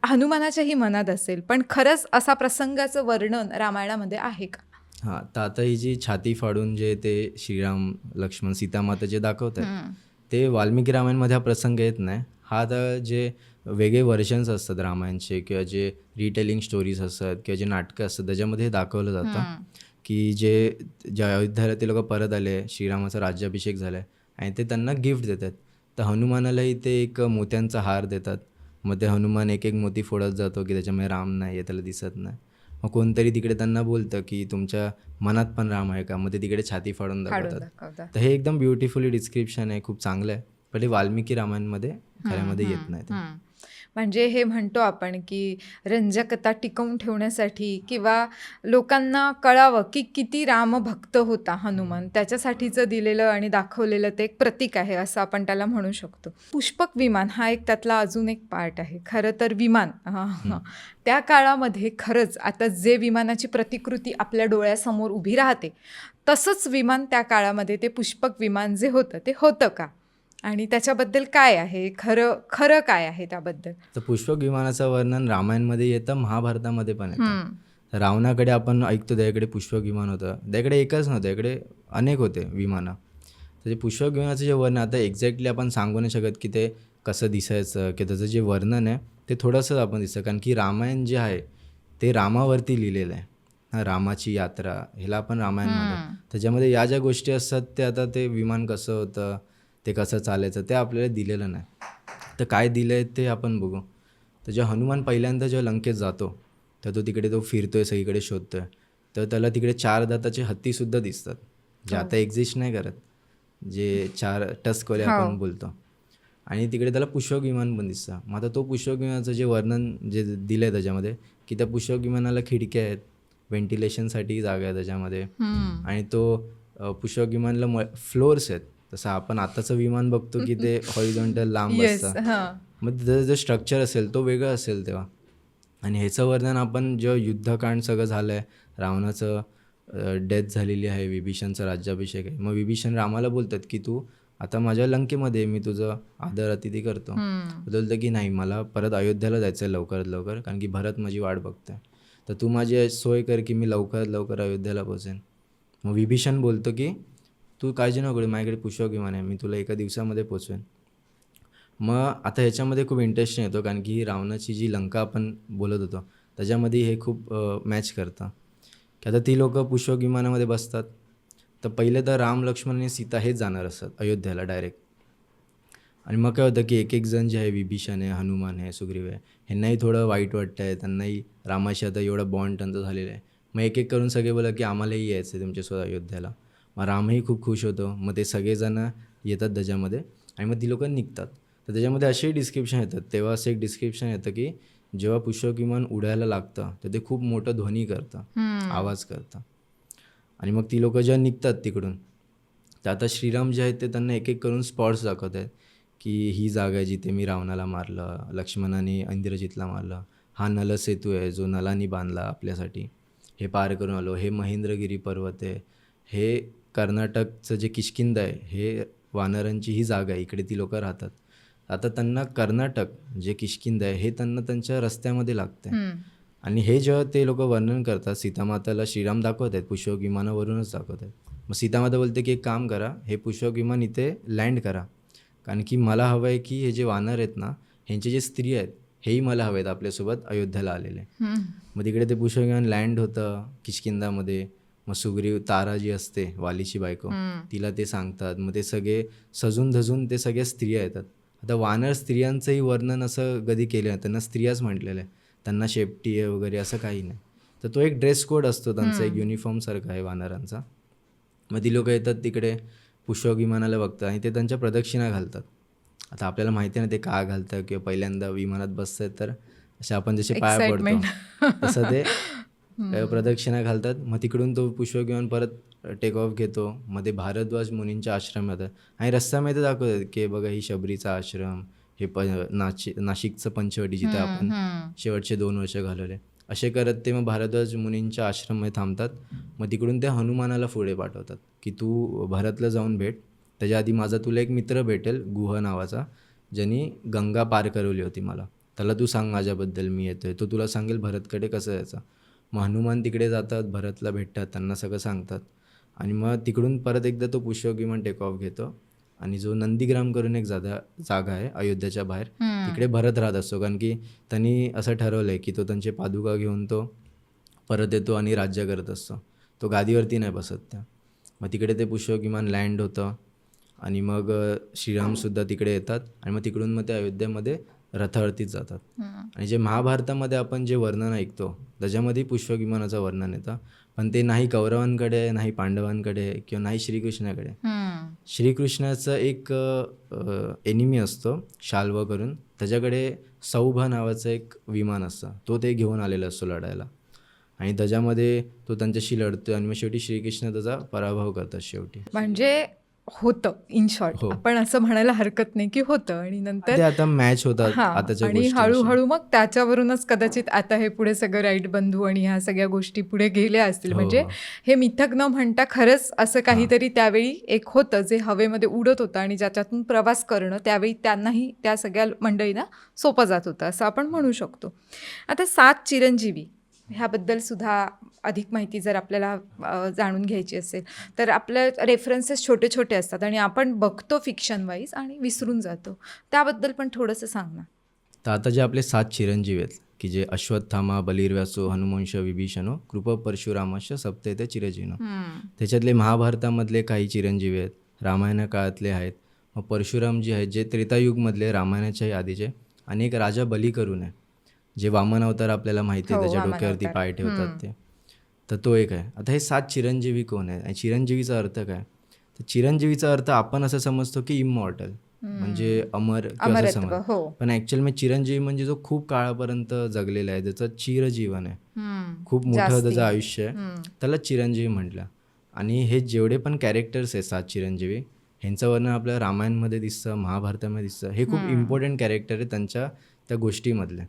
हनुमानाच्याही मनात असेल, पण खरंच असा प्रसंगाचं वर्णन रामायणामध्ये आहे का? हां, तर आता ही जी छाती फाडून जे ते श्रीराम, लक्ष्मण, सीतामाता जे दाखवत आहेत ते वाल्मिकी रामायणमध्ये हा प्रसंग येत नाही. हा आता जे वेगळे व्हर्जन्स असतात रामायणचे किंवा जे रिटेलिंग स्टोरीज असतात किंवा जे नाटकं असतात त्याच्यामध्ये हे दाखवलं जातं की ज्या अयोध्याला ते लोक परत आले, श्रीरामाचा राज्याभिषेक झाला आहे आणि ते त्यांना गिफ्ट देतात. तर हनुमानालाही ते एक मोत्यांचा हार देतात. मग ते हनुमान एक एक मोती फोडत जातो की त्याच्यामध्ये राम नाही आहे, त्याला दिसत नाही. मग कोणतरी तिकडे त्यांना बोलतं की तुमच्या मनात पण राम आहे का, मग ते तिकडे छाती फाडून दाखवतात. तर हे एकदम ब्युटिफुली डिस्क्रिप्शन आहे, खूप चांगलं आहे, पण ते वाल्मिकी रामायणमध्ये खऱ्यामध्ये येत नाही ते. म्हणजे हे म्हणतो आपण की रंजकता टिकवून ठेवण्यासाठी किंवा लोकांना कळावं की किती रामभक्त होता हनुमान, त्याच्यासाठीचं दिलेलं आणि दाखवलेलं ते एक प्रतीक आहे असं आपण त्याला म्हणू शकतो. पुष्पक विमान हा एक त्यातला अजून एक पार्ट आहे. खरं तर विमान त्या काळामध्ये खरंच आता जे विमानाची प्रतिकृती आपल्या डोळ्यासमोर उभी राहते तसंच विमान त्या काळामध्ये ते पुष्पक विमान जे होतं ते होतं का, आणि त्याच्याबद्दल काय आहे, खरं काय आहे त्याबद्दल? तर पुष्पक विमानाचं वर्णन रामायणमध्ये येतं, महाभारतामध्ये पण येतं. तर रावणाकडे आपण ऐकतो त्याकडे पुष्पक विमान होतं, त्याकडे एकच नव्हतं, त्याकडे अनेक होते विमानं. तर ते पुष्पक विमानाचं जे वर्णन आता एक्झॅक्टली आपण सांगू नाही शकत की ते कसं दिसायचं की त्याचं जे वर्णन आहे ते थोडंसं आपण दिसतं, कारण की रामायण जे आहे ते रामावरती लिहिलेलं आहे. रामाची यात्रा ह्याला आपण रामायण म्हणतो. त्याच्यामध्ये या ज्या गोष्टी असतात ते आता ते विमान कसं होतं, ते कसं चालायचं ते आपल्याला दिलेलं नाही. तर काय दिलं आहे ते आपण बघू. तर जेव्हा हनुमान पहिल्यांदा जेव्हा लंकेत जातो तर तो तिकडे तो फिरतोय, सगळीकडे शोधतोय. तर त्याला तिकडे 4 दाताचे हत्तीसुद्धा दिसतात, जे आता एक्झिस्ट नाही करत, जे 4 टस्कवाले आपण बोलतो. आणि तिकडे त्याला पुष्पक विमान पण दिसतं. मग आता तो पुष्पक विमानाचं जे वर्णन जे दिलं आहे त्याच्यामध्ये, की त्या पुष्पक विमानाला खिडक्या आहेत, व्हेंटिलेशनसाठी जागा आहे त्याच्यामध्ये. आणि तो पुष्पक विमानला फ्लोअर्स आहेत. तसं आपण आताचं विमान बघतो की ते हॉरिझॉन्टल लांब असतं. मग त्याचं जे स्ट्रक्चर असेल तो वेगळं असेल तेव्हा. आणि ह्याचं वर्णन आपण जेव्हा युद्धकांड सगळं झालं आहे, रावणाचं डेथ झालेली आहे, विभीषणचा राज्याभिषेक आहे, मग विभीषण रामाला बोलतात की तू आता माझ्या लंकेमध्ये मी तुझं आदर अतिथी करतो. बोलतं की नाही, मला परत अयोध्येला जायचं आहे लवकरात लवकर, कारण की भरत माझी वाट बघतोय. तर तू माझी सोय कर की मी लवकरात लवकर अयोध्येला पोचेन. मग विभीषण बोलतो की तू काळजी नको करू, माझ्याकडे पुष्पक विमान आहे, मी तुला एका दिवसामध्ये पोचवेन. मग आता ह्याच्यामध्ये खूप इंटरेस्टिंग येतो, कारण की रावणाची जी लंका आपण बोलत होतो त्याच्यामध्ये हे खूप मॅच करतं. की आता ती लोकं पुष्पक विमानामध्ये बसतात. तर पहिले तर राम, लक्ष्मण आणि सीता हेच जाणार असतात अयोध्येला डायरेक्ट. आणि मग काय होतं की एक एक जण जे आहे, विभीषण आहे, हनुमान आहे, सुग्रीव आहे, ह्यांनाही थोडं वाईट वाटतं आहे, त्यांनाही रामाशी आता एवढा बॉन्ड त्यांचा झालेला आहे. मग एक एक करून सगळे बोला की आम्हालाही यायचं आहे तुमच्यासोबत अयोध्येला. मग रामही खूप खुश होतो. मग ते सगळेजणं येतात त्याच्यामध्ये आणि मग ती लोकं निघतात. तर त्याच्यामध्ये असेही डिस्क्रिप्शन येतात, तेव्हा असं एक डिस्क्रिप्शन येतं की जेव्हा पुष्पक विमान उडायला लागतं तर ते खूप मोठं ध्वनी करतं, आवाज करतं. आणि मग ती लोकं जेव्हा निघतात तिकडून, तर आता श्रीराम जे आहेत ते त्यांना एक एक करून स्पॉट्स दाखवत आहेत की ही जागा आहे जिथे मी रावणाला मारलं, लक्ष्मणाने इंद्रजितला मारलं, हा नलसेतू आहे जो नलानी बांधला आपल्यासाठी, हे पार करून आलो, हे महेंद्रगिरी पर्वत आहे, हे कर्नाटकचं जे किष्किंधा आहे, हे वानरांची ही जागा आहे, इकडे ती लोकं राहतात. आता त्यांना कर्नाटक जे किष्किंधा आहे हे त्यांना त्यांच्या रस्त्यामध्ये लागतं. आणि हे जेव्हा ते लोकं वर्णन करतात, सीतामाताला श्रीराम दाखवत आहेत, पुष्पक विमानावरूनच दाखवत आहेत. मग सीतामाता बोलते की एक काम करा, हे पुष्पक विमान इथे लँड करा, कारण की मला हवं आहे की हे जे वानर आहेत ना, ह्यांचे जे स्त्री आहेत हेही मला हवे आहेत आपल्यासोबत अयोध्येला आलेले. मग तिकडे ते पुष्पक विमान लँड होतं किष्किंधामध्ये. मग सुग्रीव, तारा जी असते वालीची बायको, तिला ते सांगतात. मग ते सगळे सजून धजून ते सगळ्या स्त्रिया येतात. आता वानर स्त्रियांचंही वर्णन असं कधी केलं नाही, त्यांना स्त्रियाच म्हटलेलं आहे, त्यांना शेपटी आहे वगैरे असं काही नाही. तर तो एक ड्रेस कोड असतो त्यांचा, एक युनिफॉर्मसारखा आहे वानरांचा. मग ती लोकं येतात तिकडे पुष्पक विमानाला बघतात आणि ते त्यांच्या प्रदक्षिणा घालतात. आता आपल्याला माहिती नाही ते का घालतात किंवा पहिल्यांदा विमानात बसतात तर असे आपण जसे पाया पडतो तसं ते प्रदक्षिणा घालतात. मग तिकडून तो पुष्पक विमान परत टेक ऑफ घेतो. मग ते भारद्वाज मुनींच्या आश्रम येतात आणि रस्त्यामध्ये दाखवतात की बघा ही शबरीचा आश्रम, हे नाशिकचं पंचवटी जिथे आपण शेवटचे 2 वर्ष घालवले. असे करत ते मग भारद्वाज मुनींच्या आश्रममध्ये थांबतात. मग तिकडून ते हनुमानाला पुढे पाठवतात की तू भरतला जाऊन भेट, त्याच्या आधी माझा तुला एक मित्र भेटेल गुह नावाचा, ज्यांनी गंगा पार करवली होती मला, त्याला तू सांग माझ्याबद्दल, मी येतोय, तो तुला सांगेल भरतकडे कसं जायचं. मग हनुमान तिकडे जातात, भरतला भेटतात, त्यांना सगळं सांगतात आणि मग तिकडून परत एकदा तो पुष्पक विमान टेक ऑफ घेतो आणि जो नंदीग्राम करून एक जागा आहे अयोध्येच्या बाहेर, तिकडे भरत राहत असतो, कारण की त्यांनी असं ठरवलं आहे की तो त्यांचे पादुका घेऊन तो परत येतो आणि राज्य करत असतो, तो गादीवरती नाही बसत त्या. मग तिकडे ते पुष्पक विमान लँड होतं आणि मग श्रीरामसुद्धा तिकडे येतात आणि मग तिकडून मग ते अयोध्येमध्ये रथावरतीच जातात. आणि जे महाभारतामध्ये आपण जे वर्णन ऐकतो त्याच्यामध्ये पुष्पक विमानाचं वर्णन येतं, पण ते नाही कौरवांकडे, नाही पांडवांकडे किंवा नाही श्रीकृष्णाकडे. श्रीकृष्णाचं एक एनिमी असतो शाल्व करून, त्याच्याकडे सौभ नावाचं एक विमान असतं, तो ते घेऊन आलेला असतो लढायला आणि त्याच्यामध्ये तो त्यांच्याशी लढतो आणि मग शेवटी श्रीकृष्ण त्याचा पराभव करतात शेवटी. म्हणजे होतं इन शॉर्ट, आपण असं म्हणायला हरकत नाही की होतं. आणि नंतर ते आता मॅच होतात आताच्या आणि गोष्टी. हळूहळू मग त्याच्यावरूनच कदाचित आता हे पुढे सगळं राईट बंधू आणि ह्या सगळ्या गोष्टी पुढे गेल्या असतील. म्हणजे हे मिथक न म्हणता खरंच असं काहीतरी त्यावेळी एक होतं जे हवेमध्ये उडत होतं आणि ज्याच्यातून प्रवास करणं त्यावेळी त्यांनाही, त्या सगळ्या मंडळींना सोपं जात होतं असं आपण म्हणू शकतो. आता 7 चिरंजीवी ह्याबद्दल सुद्धा अधिक माहिती जर आपल्याला जाणून घ्यायची असेल तर आपल्या रेफरन्सेस छोटे छोटे असतात आणि आपण बघतो फिक्शन वाईज आणि विसरून जातो, त्याबद्दल पण थोडंसं सांग ना. तर आता जे आपले 7 चिरंजीवी आहेत की जे अश्वत्थामा, बलिर्व्यासो, हनुमंश, विभीषणो, कृप परशुरामश्च सप्तैते चिरंजीविनो, त्याच्यातले महाभारतामधले काही चिरंजीवी आहेत, रामायण काळातले आहेत, मग परशुराम जे आहेत जे त्रेतायुगमधले रामायणाच्याही आधीचे, आणि एक राजा बली करून आहे, जे वामन अवतार आपल्याला माहिती आहे, हो, त्याच्या वामन डोक्यावरती अवतार. पाय ठेवतात ते. तर तो एक आहे. आता हे 7 चिरंजीवी कोण आहेत आणि चिरंजीवीचा अर्थ काय? तर चिरंजीवीचा अर्थ आपण असं समजतो की इमॉर्टल, म्हणजे अमर किंवा असं अमरत्व. समज. हो. पण ॲक्च्युअल मी चिरंजीवी म्हणजे जो खूप काळापर्यंत जगलेला आहे, ज्याचं चिरजीवन आहे, खूप मोठं जास्ती. त्याचं आयुष्य आहे, त्याला चिरंजीवी म्हटलं. आणि हे जेवढे पण कॅरेक्टर्स आहेत 7 चिरंजीवी, ह्यांचं वर्णन आपल्याला रामायणमध्ये दिसतं, महाभारतामध्ये दिसतं. हे खूप इम्पॉर्टंट कॅरेक्टर आहे त्यांच्या त्या गोष्टीमधले.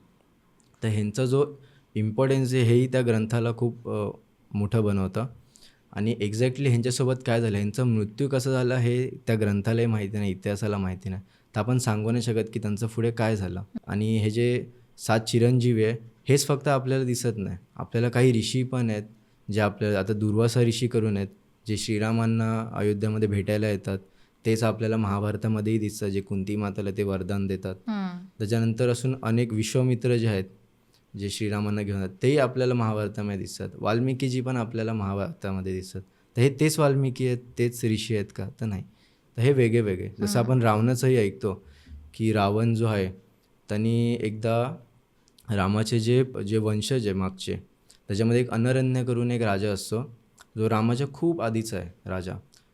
तर ह्यांचा जो इम्पॉर्टन्स आहे हेही त्या ग्रंथाला खूप मोठं बनवतं. आणि एक्झॅक्टली ह्यांच्यासोबत काय झालं, ह्यांचा मृत्यू कसा झाला हे त्या ग्रंथालाही माहिती नाही, इतिहासाला माहिती नाही. तर आपण सांगू नाही शकत की त्यांचं पुढे काय झालं. आणि हे जे 7 चिरंजीवी आहे हेच फक्त आपल्याला दिसत नाही, आपल्याला काही ऋषी पण आहेत जे आपल्याला, आता दुर्वासा ऋषी करून आहेत जे श्रीरामांना अयोध्यामध्ये भेटायला येतात. तेच आपल्याला महाभारतामध्येही दिसतं, जे कुंती माताला ते वरदान देतात. त्याच्यानंतर असून अनेक विश्वामित्र जे आहेत जे श्रीरामांना घेऊन येतात, तेही आपल्याला महाभारतामध्ये दिसतात. वाल्मिकीजी पण आपल्याला महाभारतामध्ये दिसतात. तर हे तेच वाल्मिकी आहेत, तेच ऋषी आहेत का? तर नाही. तर हे वेगळे वेगळे. जसं आपण रावणाचंही ऐकतो की रावण जो आहे त्यांनी एकदा रामाचे जे जे वंशज आहे मागचे, त्याच्यामध्ये एक अनरण्य करून एक राजा असतो, जो रामाच्या खूप आधीचा आहे राजा.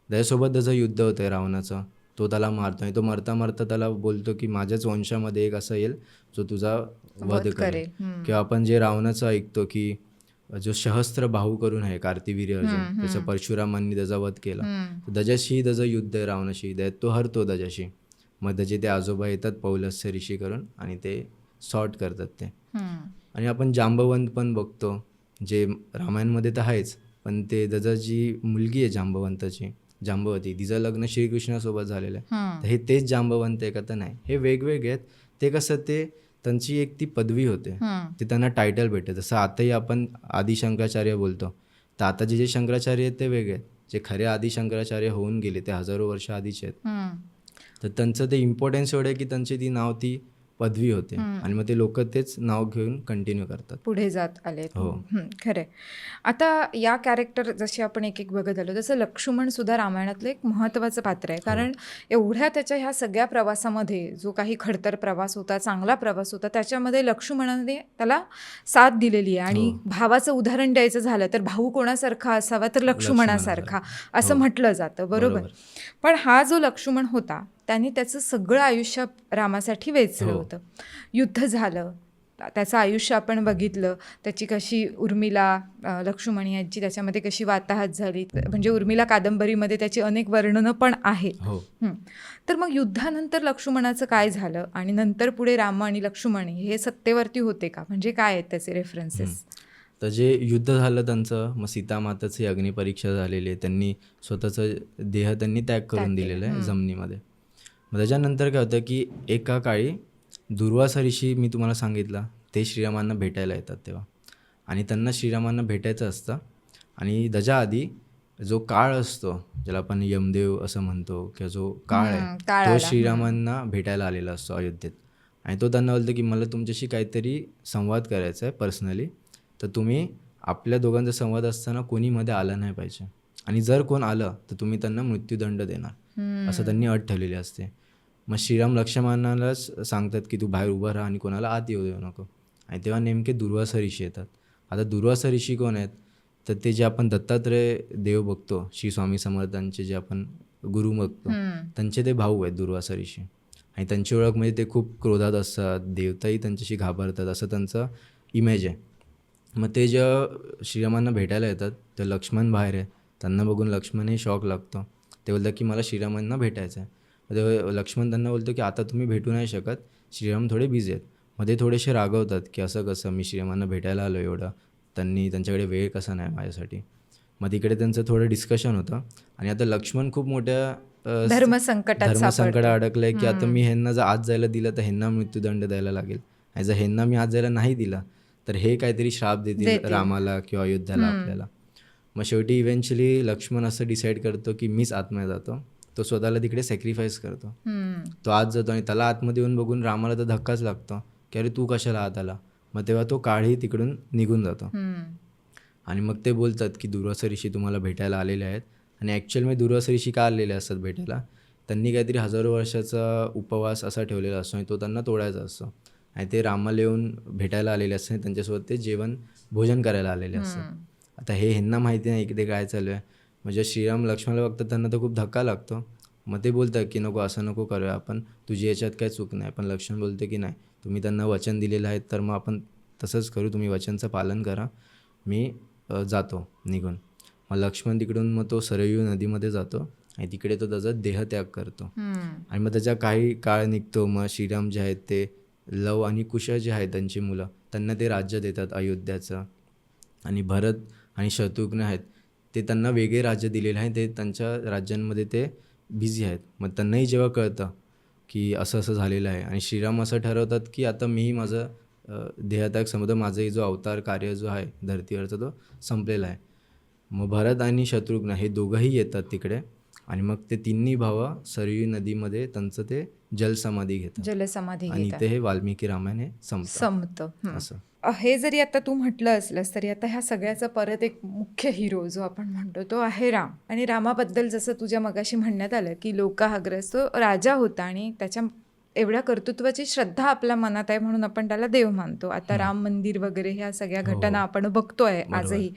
त्याच्यासोबत त्याचं युद्ध होतं आहे रावणाचं. तो त्याला मारतो आणि तो मरता मरता त्याला बोलतो की माझ्याच वंशामध्ये एक असं येईल जो तुझा वध करेल. किंवा आपण जे रावणाचं ऐकतो की जो सहस्त्र बाहू करून आहे कार्तिवीर्य अर्जुन, त्याचा परशुरामांनी त्याचा वध केला. तर त्याच्याशी त्याचं युद्ध आहे रावणाशी, तो हरतो त्याच्याशी. मग त्याचे ते आजोबा येतात पौलस्य ऋषी करून आणि ते सॉर्ट करतात ते. आणि आपण जांबवंत पण बघतो, जे रामायणमध्ये तर आहेच, पण ते त्याचा जी मुलगी आहे जांबवंताची, जांबवती, तिचं लग्न श्रीकृष्णासोबत झालेलं आहे. तर हे तेच जांबवंत आहे का? तर नाही. हे वेगवेगळे आहेत. ते कसं, ते त्यांची एक ती पदवी होते, ते त्यांना टायटल भेटते. जसं आताही आपण आदि शंकराचार्य बोलतो, तर आताचे जे शंकराचार्य आहेत ते वेगळे आहेत. जे खरे आदि शंकराचार्य होऊन गेले ते हजारो वर्ष आधीचे आहेत. तर त्यांचं ते इम्पॉर्टन्स एवढं आहे की त्यांची ती नाव, ती पदवी होते, आणि मग ते लोक तेच नाव घेऊन कंटिन्यू करतात, पुढे जात आले. हो. खरंय. आता या कॅरेक्टर जसे आपण एक एक बघत आलो, तसं लक्ष्मण सुद्धा रामायणातलं एक महत्त्वाचं पात्र आहे. कारण एवढ्या त्याच्या ह्या सगळ्या प्रवासामध्ये जो काही खडतर प्रवास होता, चांगला प्रवास होता, त्याच्यामध्ये लक्ष्मणाने त्याला साथ दिलेली आहे. आणि भावाचं उदाहरण द्यायचं झालं तर भाऊ कोणासारखा असावा, तर लक्ष्मणासारखा असं म्हटलं जातं. बरोबर. पण हा जो लक्ष्मण होता त्याने त्याचं सगळं आयुष्य रामासाठी वेचलं होतं. युद्ध झालं, त्याचं आयुष्य आपण बघितलं, त्याची कशी उर्मिला लक्ष्मण यांची त्याच्यामध्ये कशी वाताहत झाली, म्हणजे उर्मिला कादंबरीमध्ये त्याची अनेक वर्णनं पण आहेत. तर मग युद्धानंतर लक्ष्मणाचं काय झालं आणि नंतर पुढे राम आणि लक्ष्मण हे सत्तेवरती होते का, म्हणजे काय आहेत त्याचे रेफरन्सेस? तर जे युद्ध झालं त्यांचं, मग सीतामाताची अग्निपरीक्षा झालेली आहे, त्यांनी स्वतःचं देह त्यांनी त्याग करून दिलेलं आहे जमिनीमध्ये. मग त्याच्यानंतर काय होतं की एका काळी दुर्वासा ऋषी, मी तुम्हाला सांगितलं, ते श्रीरामांना भेटायला येतात तेव्हा, आणि त्यांना श्रीरामांना भेटायचं असतं. आणि त्याच्या आधी जो काळ असतो, ज्याला आपण यमदेव असं म्हणतो, किंवा जो काळ आहे, तो श्रीरामांना भेटायला आलेला असतो अयोध्येत. आणि तो त्यांना बोलतो की मला तुमच्याशी काहीतरी संवाद करायचा आहे पर्सनली, तर तुम्ही आपल्या दोघांचा संवाद असताना कोणी मध्ये आलं नाही पाहिजे, आणि जर कोण आलं तर तुम्ही त्यांना मृत्यूदंड देणार, असं त्यांनी अट ठेवलेली असते. मग श्रीराम लक्ष्मणालाच सांगतात की तू बाहेर उभं राहा आणि कोणाला आत येऊ देऊ नको. आणि तेव्हा नेमके दुर्वासा ऋषी येतात. आता दुर्वासा ऋषी कोण आहेत, तर ते जे आपण दत्तात्रय देव बघतो, श्री स्वामी समर्थांचे जे आपण गुरु बघतो, त्यांचे ते भाऊ आहेत दुर्वासा ऋषी. आणि त्यांची ओळख म्हणजे ते खूप क्रोधात असतात, देवताही त्यांच्याशी घाबरतात, असं त्यांचं इमेज आहे. मग ते जेव्हा श्रीरामांना भेटायला येतात तर लक्ष्मण बाहेर आहे, त्यांना बघून लक्ष्मणही शॉक लागतो. ते बोलतात की मला श्रीरामांना भेटायचं आहे. तेव्हा लक्ष्मण त्यांना बोलतो की आता तुम्ही भेटू नाही शकत, श्रीराम थोडे बिझी आहेत. मग ते थोडेसे रागवतात की असं कसं, मी श्रीरामांना भेटायला आलो एवढं, त्यांच्याकडे वेळ कसा नाही माझ्यासाठी. मग तिकडे त्यांचं थोडं डिस्कशन होतं. आणि आता लक्ष्मण खूप मोठ्या धर्मसंकटात अडकलं आहे की आता मी ह्यांना जर आत जायला दिलं तर ह्यांना मृत्यूदंड द्यायला लागेल, आणि जर ह्यांना मी आत जायला नाही दिला तर हे काहीतरी श्राप देतील रामाला किंवा अयोध्याला आपल्याला. मग शेवटी इव्हेंच्युअली लक्ष्मण असं डिसाईड करतो की मीच आतमध्ये जातो. तो स्वतःला तिकडे सॅक्रिफाईस करतो, तो आत जातो. आणि त्याला आतमध्ये येऊन बघून रामाला तर धक्काच लागतो की अरे तू कशाला आत आला. मग तेव्हा तो काळही तिकडून निघून जातो. आणि मग ते बोलतात की दुर्वासा ऋषी तुम्हाला भेटायला आलेले आहेत. आणि ॲक्च्युअल मी दुर्वासा ऋषी का आलेले असतात भेटायला, त्यांनी काहीतरी हजारो वर्षाचा उपवास असा ठेवलेला असतो आणि तो त्यांना तोडायचा असतो आणि ते रामाला येऊन भेटायला आलेले असते आणि त्यांच्यासोबत ते भोजन करायला आलेले असतात. आता हे ह्यांना माहिती नाही की ते काय चालू आहे. म्हणजे श्रीराम लक्ष्मणाला बघतात त्यांना तर खूप धक्का लागतो. मग ते बोलतात की नको असं नको करूया आपण, तुझी याच्यात काय चूक नाही. पण लक्ष्मण बोलते की नाही, तुम्ही त्यांना वचन दिलेलं आहे तर मग आपण तसंच करू, तुम्ही वचनचं पालन करा, मी जातो निघून. मग लक्ष्मण तिकडून मग तो सरयू नदीमध्ये जातो आणि तिकडे तो त्याचा देहत्याग करतो. आणि मग त्याच्या काही काळ निघतो. मग श्रीराम जे आहेत ते लव आणि कुश जे आहेत त्यांची मुलं, त्यांना ते राज्य देतात अयोध्याचं. आणि भरत आणि शत्रुघ्न आहेत ते त्यांना वेगळे राज्य दिलेले आहे, ते त्यांच्या राज्यांमध्ये ते बिझी आहेत. मग त्यांनाही जेव्हा कळतं की असं असं झालेलं आहे आणि श्रीराम असं ठरवतात की आता मीही माझं देहत्याग समजा, माझाही जो अवतार कार्य जो आहे धर्तीवरचा तो संपलेला आहे. मग भरत आणि शत्रुघ्न हे दोघंही येतात तिकडे आणि मग ते तिन्ही भावं सरयू नदीमध्ये त्यांचं ते जलसमाधी घेतात जलसमाधी आणि घेतात. ते हे वाल्मिकी रामायण हे संपतं. असं. हे जरी आता तू म्हटलं असलंस तरी आता ह्या सगळ्याचा परत एक मुख्य हिरो जो आपण म्हणतो तो आहे राम. आणि रामाबद्दल जसं तुझ्या मगाशी म्हणण्यात आलं की लोकाग्रस्त तो राजा होता आणि त्याच्या एवढ्या कर्तृत्वाची श्रद्धा आपल्या मनात आहे म्हणून आपण त्याला देव मानतो. आता राम मंदिर वगैरे ह्या सगळ्या हो, घटना आपण बघतोय बरोबर. आजही.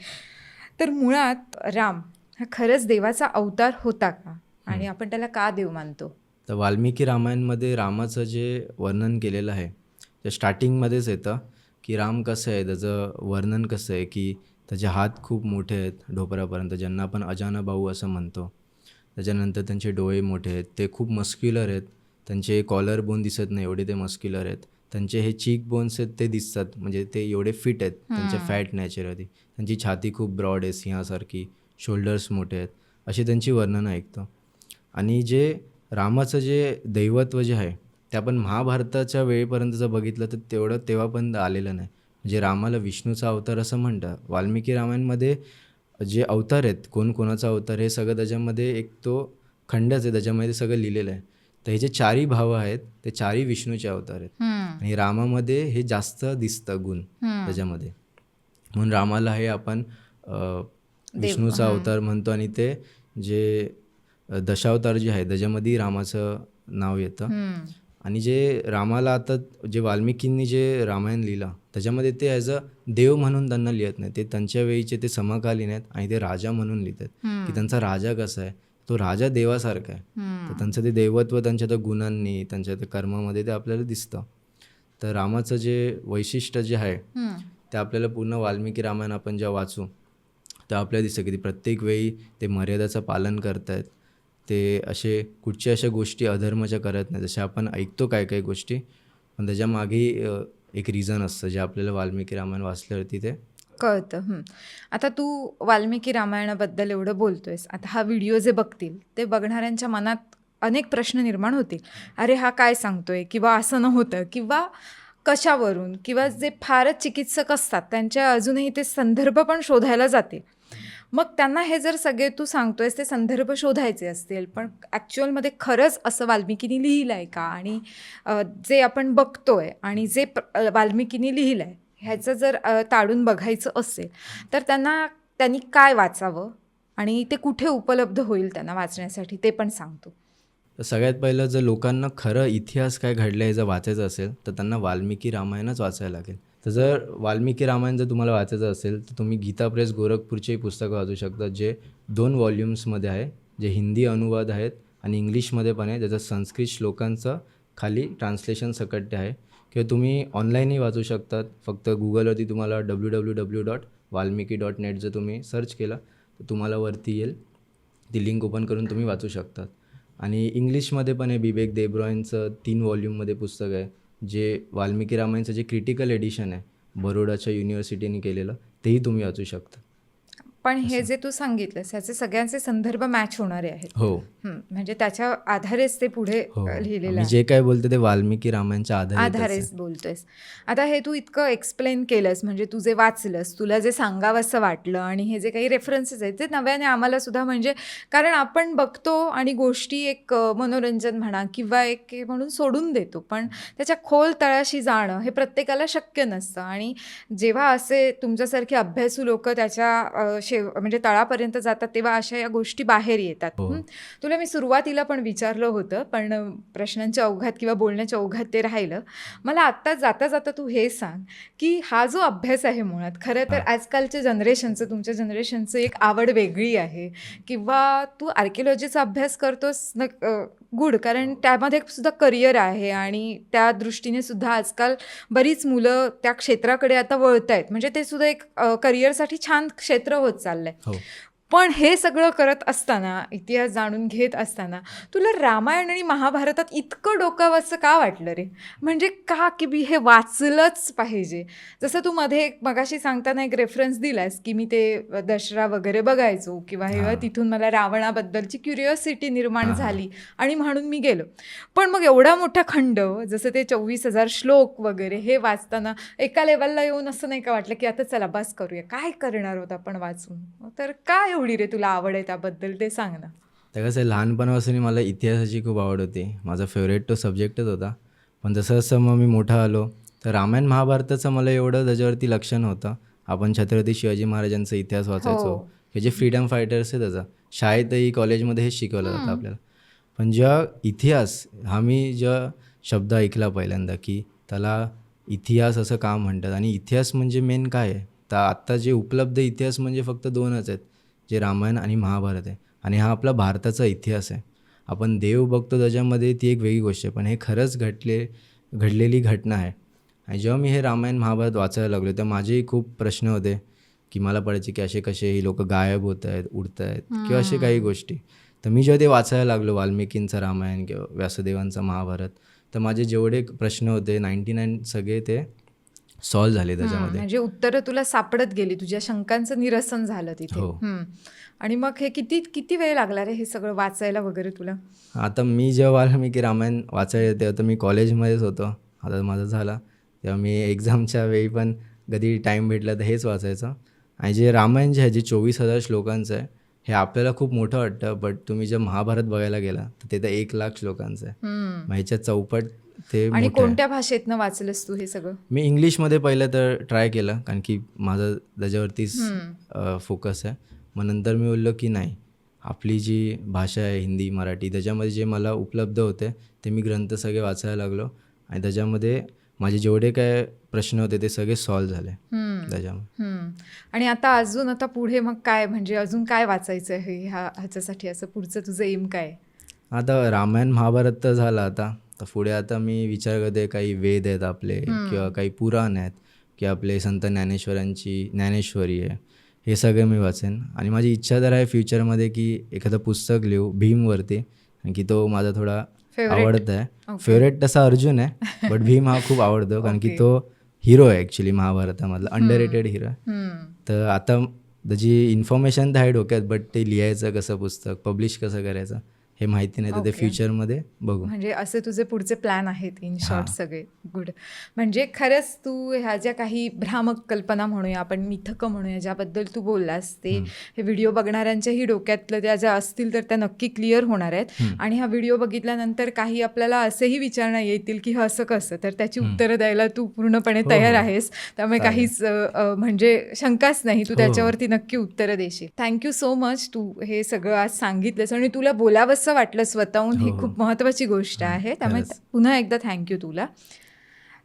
तर मुळात राम हा खरंच देवाचा अवतार होता का आणि आपण त्याला का देव मानतो? तर वाल्मिकी रामायणमध्ये रामाचं जे वर्णन केलेलं आहे ते स्टार्टिंगमध्येच येतं की राम कसं आहे, त्याचं वर्णन कसं आहे की त्याचे हात खूप मोठे आहेत ढोपरापर्यंत, ज्यांना आपण अजानबाहू असं म्हणतो. त्याच्यानंतर त्यांचे डोळे मोठे आहेत, ते खूप मस्क्युलर आहेत, त्यांचे कॉलर बोन दिसत नाही एवढे ते मस्क्युलर आहेत. त्यांचे हे चीक बोन्स आहेत ते दिसतात, म्हणजे ते एवढे फिट आहेत, त्यांचे फॅट नॅचरली. त्यांची छाती खूप ब्रॉड आहे सिंहासारखी, शोल्डर्स मोठे आहेत, अशी त्यांची वर्णनं ऐकतो. आणि जे रामाचं जे दैवत्व जे आहे ते आपण महाभारताच्या वेळेपर्यंत जर बघितलं तर तेवढं तेव्हापर्यंत आलेलं नाही. म्हणजे रामाला विष्णूचा अवतार असं म्हणतात. वाल्मिकी रामायणमध्ये जे अवतार आहेत, कोण कोणाचा अवतार, हे सगळं त्याच्यामध्ये एक तो खंडच आहे, त्याच्यामध्ये सगळं लिहिलेलं आहे. तर हे जे चारही भावं आहेत ते चारही विष्णूचे अवतार आहेत आणि रामामध्ये हे जास्त दिसतं गुण त्याच्यामध्ये. म्हणून रामाला हे आपण विष्णूचा अवतार म्हणतो आणि ते जे दशावतार जे आहे त्याच्यामध्ये रामाचं नाव येतं. आणि जे रामाला आता जे वाल्मिकींनी जे रामायण लिहिलं त्याच्यामध्ये ते ॲज अ देव म्हणून त्यांना लिहित नाही, ते त्यांच्या वेळीचे ते समकालीन आहेत आणि ते राजा म्हणून लिहितात की त्यांचा राजा कसा आहे, तो राजा देवासारखा आहे. तर त्यांचं ते दैवत्व त्यांच्या त्या गुणांनी, त्यांच्या त्या कर्मामध्ये ते आपल्याला दिसतं. तर रामाचं जे वैशिष्ट्य जे आहे ते आपल्याला पूर्ण वाल्मिकी रामायण आपण जेव्हा वाचू तर आपल्याला दिसतं की प्रत्येक वेळी ते मर्यादाचं पालन करत आहेत. ते असे कुठच्या अशा गोष्टी अधर्माच्या करत नाही, जसे आपण ऐकतो काय काही गोष्टी, पण त्याच्यामागे एक रिझन असतं जे आपल्याला वाल्मिकी रामायण वाचल्यावरती ते कळतं. आता तू वाल्मिकी रामायणाबद्दल एवढं बोलतोयस, आता हा व्हिडिओ जे बघतील ते बघणाऱ्यांच्या मनात अनेक प्रश्न निर्माण होतील. अरे हा काय सांगतोय, किंवा असं नव्हतं, किंवा कशावरून, किंवा जे फारच चिकित्सक असतात त्यांच्या अजूनही ते संदर्भ पण शोधायला जातील. मग त्यांना हे जर सगळे तू सांगतोयस ते संदर्भ शोधायचे असतील, पण ॲक्च्युअलमध्ये खरंच असं वाल्मिकीनी लिहिलं आहे का, आणि जे आपण बघतोय आणि जे वाल्मिकीनी लिहिलं आहे ह्याचं जर ताडून बघायचं असेल तर त्यांनी काय वाचावं आणि ते कुठे उपलब्ध होईल त्यांना वाचण्यासाठी, ते पण सांगतो. तर सगळ्यात पहिलं जर लोकांना खरं इतिहास काय घडलं हे जर वाचायचं असेल तर त्यांना वाल्मिकी रामायणच वाचायला लागेल. तर जर वाल्मिकी रामायण जर तुम्हाला वाचायचं असेल तर तुम्ही गीता प्रेस गोरखपूरचेही पुस्तकं वाचू शकता, जे 2 व्हॉल्यूम्समध्ये आहे, जे हिंदी अनुवाद आहेत आणि इंग्लिशमध्ये पण आहे, ज्याचं संस्कृत श्लोकांचं खाली ट्रान्सलेशन सकट आहे. किंवा तुम्ही ऑनलाईनही वाचू शकतात. फक्त गुगलवरती तुम्हाला www.valmiki.net जर तुम्ही सर्च केलं तर तुम्हाला वरती येईल, ती लिंक ओपन करून तुम्ही वाचू शकतात. आणि इंग्लिशमध्ये पण आहे, बिबेक देबरॉयनचं 3 व्हॉल्यूममध्ये पुस्तक आहे, जे वाल्मिकी रामायणचं जे क्रिटिकल एडिशन आहे बरोडाच्या युनिव्हर्सिटीने केलेलं, तेही तुम्ही वाचू शकता. पण हे जे तू सांगितलंस ह्याचे सगळ्यांचे संदर्भ मॅच होणारे आहेत. हो म्हणजे त्याच्या आधारेच ते पुढे हो, लिहिलेलं मी आहे. जे काय बोलते ते वाल्मिकी रामायणच्या आधारेच आधारेच बोलतोयस. आता हे तू इतकं एक्सप्लेन केलंस, म्हणजे तू जे वाचलंस, तुला जे सांगावंसं वाटलं, आणि हे जे काही रेफरन्सेस आहेत ते नव्याने आम्हाला सुद्धा, म्हणजे कारण आपण बघतो आणि गोष्टी एक मनोरंजन म्हणा किंवा एक हे म्हणून सोडून देतो, पण त्याच्या खोल तळाशी जाणं हे प्रत्येकाला शक्य नसतं. आणि जेव्हा असे तुमच्यासारखे अभ्यासू लोक त्याच्या म्हणजे तळापर्यंत जातात तेव्हा अशा या गोष्टी बाहेर येतात. हो. तुला मी सुरुवातीला पण विचारलं होतं, पण प्रश्नांच्या ओघात किंवा बोलण्याच्या ओघात ते राहिलं. मला आत्ता जाता जाता तू हे सांग, की हा जो अभ्यास आहे मुळात खरं तर हां. आजकालच्या जनरेशनचं, तुमच्या जनरेशनचं एक आवड वेगळी आहे किंवा तू आर्किओलॉजीचा अभ्यास करतोस गुड, कारण त्यामध्ये सुद्धा करिअर आहे आणि त्या दृष्टीने सुद्धा आजकाल बरीच मुलं त्या क्षेत्राकडे आता वळत आहेत. म्हणजे ते सुद्धा एक करिअरसाठी छान क्षेत्र होत चाललंय. हो. पण हे सगळं करत असताना, इतिहास जाणून घेत असताना तुला रामायण आणि महाभारतात इतकं डोकावाचं का वाटलं रे? म्हणजे का की मी हे वाचलंच पाहिजे? जसं तू मध्ये मगाशी सांगताना एक रेफरन्स दिलास की मी ते दशरा वगैरे बघायचो किंवा हे हां. तिथून मला रावणाबद्दलची क्युरिओसिटी निर्माण हां, हां. झाली आणि म्हणून मी गेलो. पण मग एवढा मोठा खंड, जसं ते 24,000 श्लोक वगैरे हे वाचताना एका लेवलला येऊन असं नाही का वाटलं की आता चला बस करूया, काय करणार होत आपण वाचून? तर काय एवढी रे तुला आवड आहे त्याबद्दल ते सांग ना. तर कसं आहे, लहानपणापासून मला इतिहासाची खूप आवड होती. माझा फेवरेट तो सब्जेक्टच होता. पण जसं जसं मग मी मोठा आलो तर रामायण महाभारताचं मला एवढं त्याच्यावरती लक्ष नव्हतं. आपण छत्रपती शिवाजी महाराजांचा इतिहास वाचायचो. हो. हे जे फ्रीडम फायटर्स आहे त्याचा शाळेतही कॉलेजमध्ये हेच शिकवलं जातं आपल्याला. पण जेव्हा इतिहास हा मी जेव्हा शब्द ऐकला पहिल्यांदा की त्याला इतिहास असं का म्हणतात आणि इतिहास म्हणजे मेन काय आहे, तर आत्ता जे उपलब्ध इतिहास म्हणजे फक्त 2च आहेत, जे रामायण आणि महाभारत आहे. आणि हा आपला भारताचा इतिहास आहे. आपण देव बघतो त्याच्यामध्ये ती एक वेगळी गोष्ट आहे, पण हे खरंच घडलेली घटना आहे. आणि जेव्हा मी हे रामायण महाभारत वाचायला लागलो तर माझेही खूप प्रश्न होते की मला पडायचे की असे कसे ही लोक गायब होत आहेत, उडत आहेत किंवा असे काही गोष्टी. तर मी जेव्हा ते वाचायला लागलो वाल्मिकींचं रामायण किंवा व्यासदेवांचं महाभारत, तर माझे जेवढे प्रश्न होते 99 सगळे ते सॉल्व्ह झाले त्याच्यामध्ये. म्हणजे उत्तरं तुला सापडत गेली, तुझ्या शंकांचं निरसन झालं तिथे. हो. आणि मग हे किती किती वेळ लागला रे हे सगळं वाचायला वगैरे तुला? आता मी जेव्हा वाल्मिकी रामायण वाचायला तेव्हा तर मी कॉलेजमध्येच होतो. आता माझं झालं तेव्हा मी एक्झामच्या वेळी पण कधी टाईम भेटला तर हेच वाचायचं. आणि जे रामायण जे आहे जे 24,000 श्लोकांचं आहे, हे आपल्याला खूप मोठं वाटतं, बट तुम्ही जर महाभारत बघायला गेला तर ते तर 1,00,000 श्लोकांचं आहे. मग ह्याच्या चौपट ते आणि मोठं आहे. कोणत्या भाषेतनं वाचलंस तू हे सगळं? मी इंग्लिशमध्ये पहिलं तर ट्राय केलं कारण की माझं त्याच्यावरतीच फोकस आहे. मग नंतर मी बोललो की नाही, आपली जी भाषा आहे हिंदी मराठी त्याच्यामध्ये जे मला उपलब्ध होते ते मी ग्रंथ सगळे वाचायला लागलो आणि त्याच्यामध्ये माझे जेवढे काय प्रश्न होते ते सगळे सॉल्व्ह झाले त्याच्यामध्ये. आणि आता पुढे मग काय, म्हणजे अजून काय वाचायचं आहे ह्याच्यासाठी, असं पुढचं तुझं एम काय? आता रामायण महाभारत तर झालं, आता तर पुढे आता मी विचार करते काही वेद आहेत आपले किंवा काही पुराण आहेत किंवा आपले संत ज्ञानेश्वरांची ज्ञानेश्वरी आहे, हे सगळे मी वाचेन. आणि माझी इच्छा तर आहे फ्युचरमध्ये की एखादं पुस्तक लिहू भीमवरती, कारण की तो माझा थोडा आवडता आहे. फेवरेट तसा अर्जुन आहे, बट भीम हा खूप आवडतो कारण की तो हिरो आहे ॲक्च्युली महाभारतामधला, अंडररेटेड हिरो आहे. तर आता त्याची इन्फॉर्मेशन तर आहे डोक्यात, बट ते लिहायचं कसं, पुस्तक पब्लिश कसं करायचं हे माहिती नाही, तर ते फ्युचरमध्ये बघू. म्हणजे असे तुझे पुढचे प्लॅन आहेत इन शॉर्ट सगळे. गुड. म्हणजे खरंच तू ह्या ज्या काही भ्रामक कल्पना म्हणूया, आपण मिथक म्हणूया, ज्याबद्दल तू बोललास ते हे व्हिडिओ बघणाऱ्यांच्याही डोक्यातलं त्या ज्या असतील तर त्या नक्की क्लिअर होणार आहेत. आणि हा व्हिडिओ बघितल्यानंतर काही आपल्याला असेही विचारणा येतील की असं कसं, तर त्याची उत्तरं द्यायला तू पूर्णपणे तयार आहेस. त्यामुळे काहीच म्हणजे शंकाच नाही, तू त्याच्यावरती नक्की उत्तरं देशील. थँक्यू सो मच, तू हे सगळं आज सांगितलंस आणि तुला बोलावंसं वाटलं स्वतःहून, ही खूप महत्त्वाची गोष्ट आहे. त्यामुळे पुन्हा एकदा थँक्यू तुला.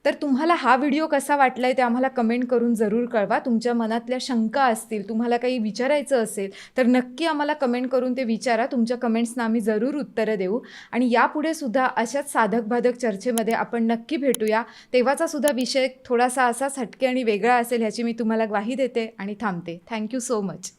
तर तुम्हाला हा व्हिडिओ कसा वाटलाय ते आम्हाला कमेंट करून जरूर कळवा. तुमच्या मनातल्या शंका असतील, तुम्हाला काही विचारायचं असेल तर नक्की आम्हाला कमेंट करून ते विचारा. तुमच्या कमेंट्सना आम्ही जरूर उत्तरं देऊ आणि यापुढे सुद्धा अशाच साधक बाधक चर्चेमध्ये आपण नक्की भेटूया. तेव्हाचा सुद्धा विषय थोडासा असाच हटके आणि वेगळा असेल ह्याची मी तुम्हाला ग्वाही देते आणि थांबते. Thank you so much.